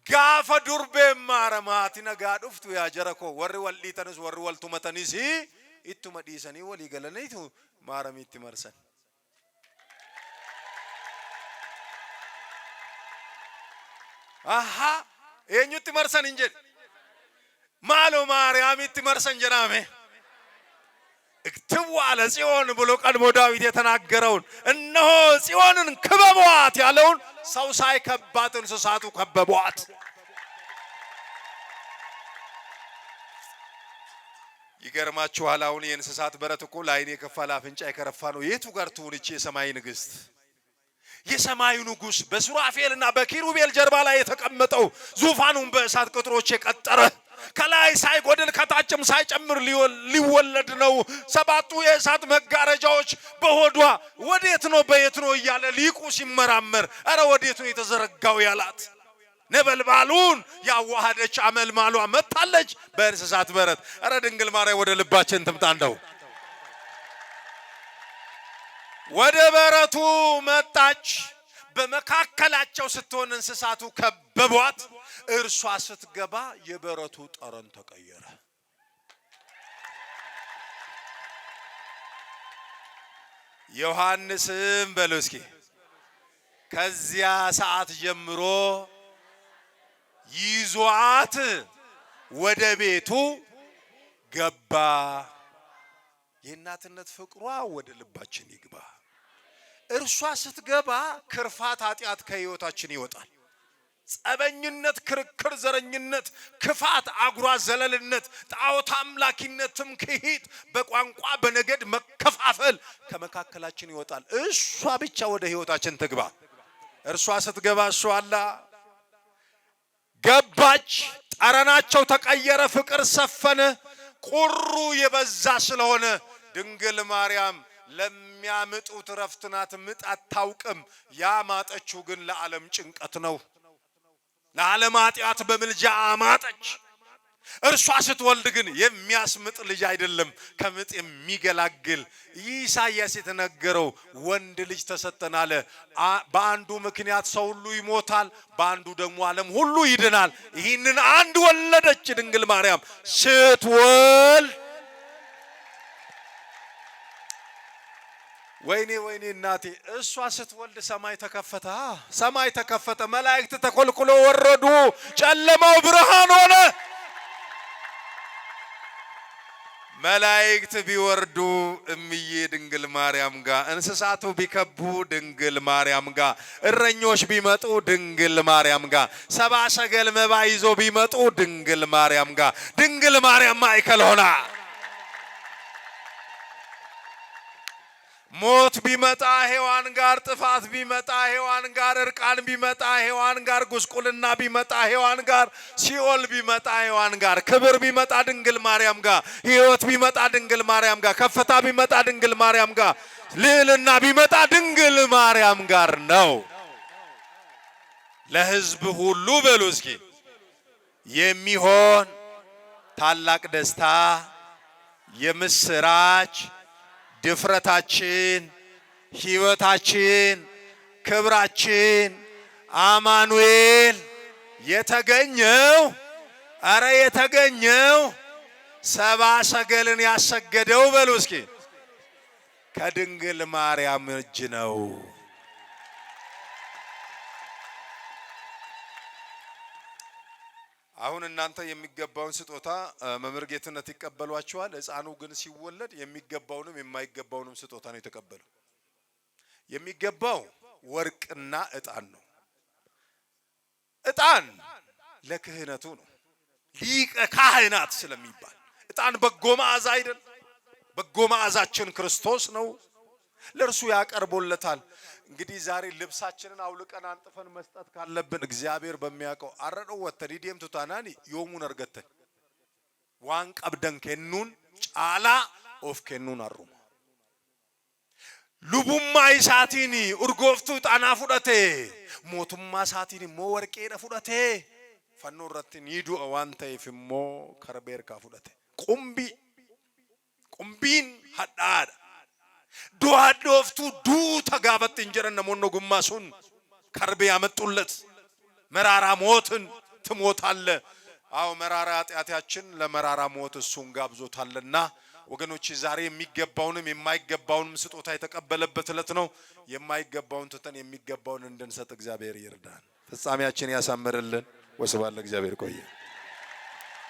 [SPEAKER 1] ጋፈ ዱርቤ ማረማቲ ነጋ ዱፍቱ ያ ጀረኮ ወሪ ወልዲተንስ ወሪ ወልቱመተንሲ ኢቱመ ዲሰኒ ወሊ ገለነይቱ ማረሚቲ መርሰን አሃ የኙት መርሰን እንጂ ማሎ ማርያም ይትመርሰን ጀናሜ እክትቡ አለ ጽዮን ብሎ ቀድሞ ዳዊት የተናገረውን እነሆ ጽዮንን ክበቧት ያለውን ሰው ሳይከባት እንስሳቱ ከበቧት። ይገርማችኋል። አሁን የእንስሳት በረት እኮ ለዓይን የከፋ ለአፍንጫ የከረፋ ነው። የቱ ጋር ትሁን እቺ የሰማይ ንግስት? የሰማዩ ንጉስ በሱራፌልና በኪሩቤል ጀርባ ላይ የተቀመጠው ዙፋኑን በእሳት ቅጥሮች የቀጠረ ከላይ ሳይጎድል ከታችም ሳይጨምር ሊወለድ ነው። ሰባቱ የእሳት መጋረጃዎች በሆዷ ወዴት ነው በየት ነው እያለ ሊቁ ሲመራመር አረ ወዴት ነው የተዘረጋው ያላት ነበልባሉን ያዋሃደች አመልማሏ መጣለች በእንስሳት በረት። አረ ድንግል ማርያም ወደ ልባችን ትምጣ። እንደው ወደ በረቱ መጣች። በመካከላቸው ስትሆን እንስሳቱ ከበቧት። እርሷ ስትገባ የበረቱ ጠረን ተቀየረ። ዮሐንስም በሉ እስኪ ከዚያ ሰዓት ጀምሮ ይዟት ወደ ቤቱ ገባ። የእናትነት ፍቅሯ ወደ ልባችን ይግባ። እርሷ ስትገባ ክርፋት ኃጢአት ከህይወታችን ይወጣል። ጸበኝነት፣ ክርክር፣ ዘረኝነት፣ ክፋት፣ አጉራ ዘለልነት፣ ጣዖት አምላኪነት፣ ትምክህት፣ በቋንቋ በነገድ መከፋፈል ከመካከላችን ይወጣል። እሷ ብቻ ወደ ህይወታችን ትግባ። እርሷ ስትገባ እሷ አላ ገባች። ጠረናቸው ተቀየረ። ፍቅር ሰፈነ። ቁሩ የበዛ ስለሆነ ድንግል ማርያም ለሚያምጡት ረፍት ናት። ምጥ አታውቅም። ያማጠችው ግን ለዓለም ጭንቀት ነው። ለዓለም ኃጢአት በምልጃ አማጠች። እርሷ ስትወልድ ግን የሚያስምጥ ልጅ አይደለም፣ ከምጥ የሚገላግል ኢሳይያስ የተነገረው ወንድ ልጅ ተሰጠን አለ። በአንዱ ምክንያት ሰው ሁሉ ይሞታል፣ በአንዱ ደግሞ ዓለም ሁሉ ይድናል። ይህንን አንድ ወለደች ድንግል ማርያም። ስትወልድ ወይኔ ወይኔ እናቴ፣ እሷ ስትወልድ ሰማይ ተከፈተ። ሰማይ ተከፈተ። መላእክት ተኮልኩሎ ወረዱ። ጨለማው ብርሃን ሆነ። መላእክት ቢወርዱ እምዬ ድንግል ማርያም ጋር፣ እንስሳቱ ቢከቡ ድንግል ማርያም ጋር፣ እረኞች ቢመጡ ድንግል ማርያም ጋር፣ ሰባ ሰገል መባ ይዞ ቢመጡ ድንግል ማርያም ጋር፣ ድንግል ማርያም ማዕከል ሆና ሞት ቢመጣ ሔዋን ጋር፣ ጥፋት ቢመጣ ሔዋን ጋር፣ እርቃን ቢመጣ ሔዋን ጋር፣ ጉስቁልና ቢመጣ ሔዋን ጋር፣ ሲኦል ቢመጣ ሔዋን ጋር፣ ክብር ቢመጣ ድንግል ማርያም ጋር፣ ሕይወት ቢመጣ ድንግል ማርያም ጋር፣ ከፍታ ቢመጣ ድንግል ማርያም ጋር፣ ልዕልና ቢመጣ ድንግል ማርያም ጋር ነው። ለሕዝብ ሁሉ በሉ እስኪ የሚሆን ታላቅ ደስታ፣ የምስራች፣ ድፍረታችን፣ ሕይወታችን፣ ክብራችን አማኑኤል የተገኘው አረ የተገኘው ሰባ ሰገልን ያሰገደው በሉ እስኪ ከድንግል ማርያም እጅ ነው። አሁን እናንተ የሚገባውን ስጦታ መምህር ጌትነት ይቀበሏቸዋል። ሕፃኑ ግን ሲወለድ የሚገባውንም የማይገባውንም ስጦታ ነው የተቀበለው። የሚገባው ወርቅና ዕጣን ነው። ዕጣን ለክህነቱ ነው፣ ሊቀ ካህናት ስለሚባል። ዕጣን በጎ መዓዛ አይደል? በጎ መዓዛችን ክርስቶስ ነው። ለእርሱ ያቀርቦለታል። እንግዲህ ዛሬ ልብሳችንን አውልቀን አንጥፈን መስጠት ካለብን እግዚአብሔር በሚያውቀው አረደው ወተን ዲም ቱታናኒ ዮሙን አርገተን ዋን ቀብደን ከኑን ጫላ ኦፍ ከኑን አሩማ ሉቡማ ኢሳቲኒ ኡርጎፍቱ ጣና ፉደቴ ሞቱማ ሳቲኒ ሞ ወርቄ ፉደቴ ፈኖ ረትን ይዱ ዋንተ ይፍሞ ከርቤር ካፉደቴ ቁምቢን ሀዳዳ ዱአዶፍቱ ዱ ተጋበት እንጀረን ነሞኖ ጉማሱን ከርቤ ያመጡለት መራራ ሞትን ትሞታለ። አው መራራ ኃጢአታችን ለመራራ ሞት እሱን ጋብዞታልና ወገኖች ዛሬ የሚገባውንም የማይገባውንም ስጦታ የተቀበለበት ዕለት ነው። የማይገባውን ትተን የሚገባውን እንድንሰጥ እግዚአብሔር ይርዳን። ፍጻሜያችን ያሳምርልን። ወስብሐት ለእግዚአብሔር። ቆየ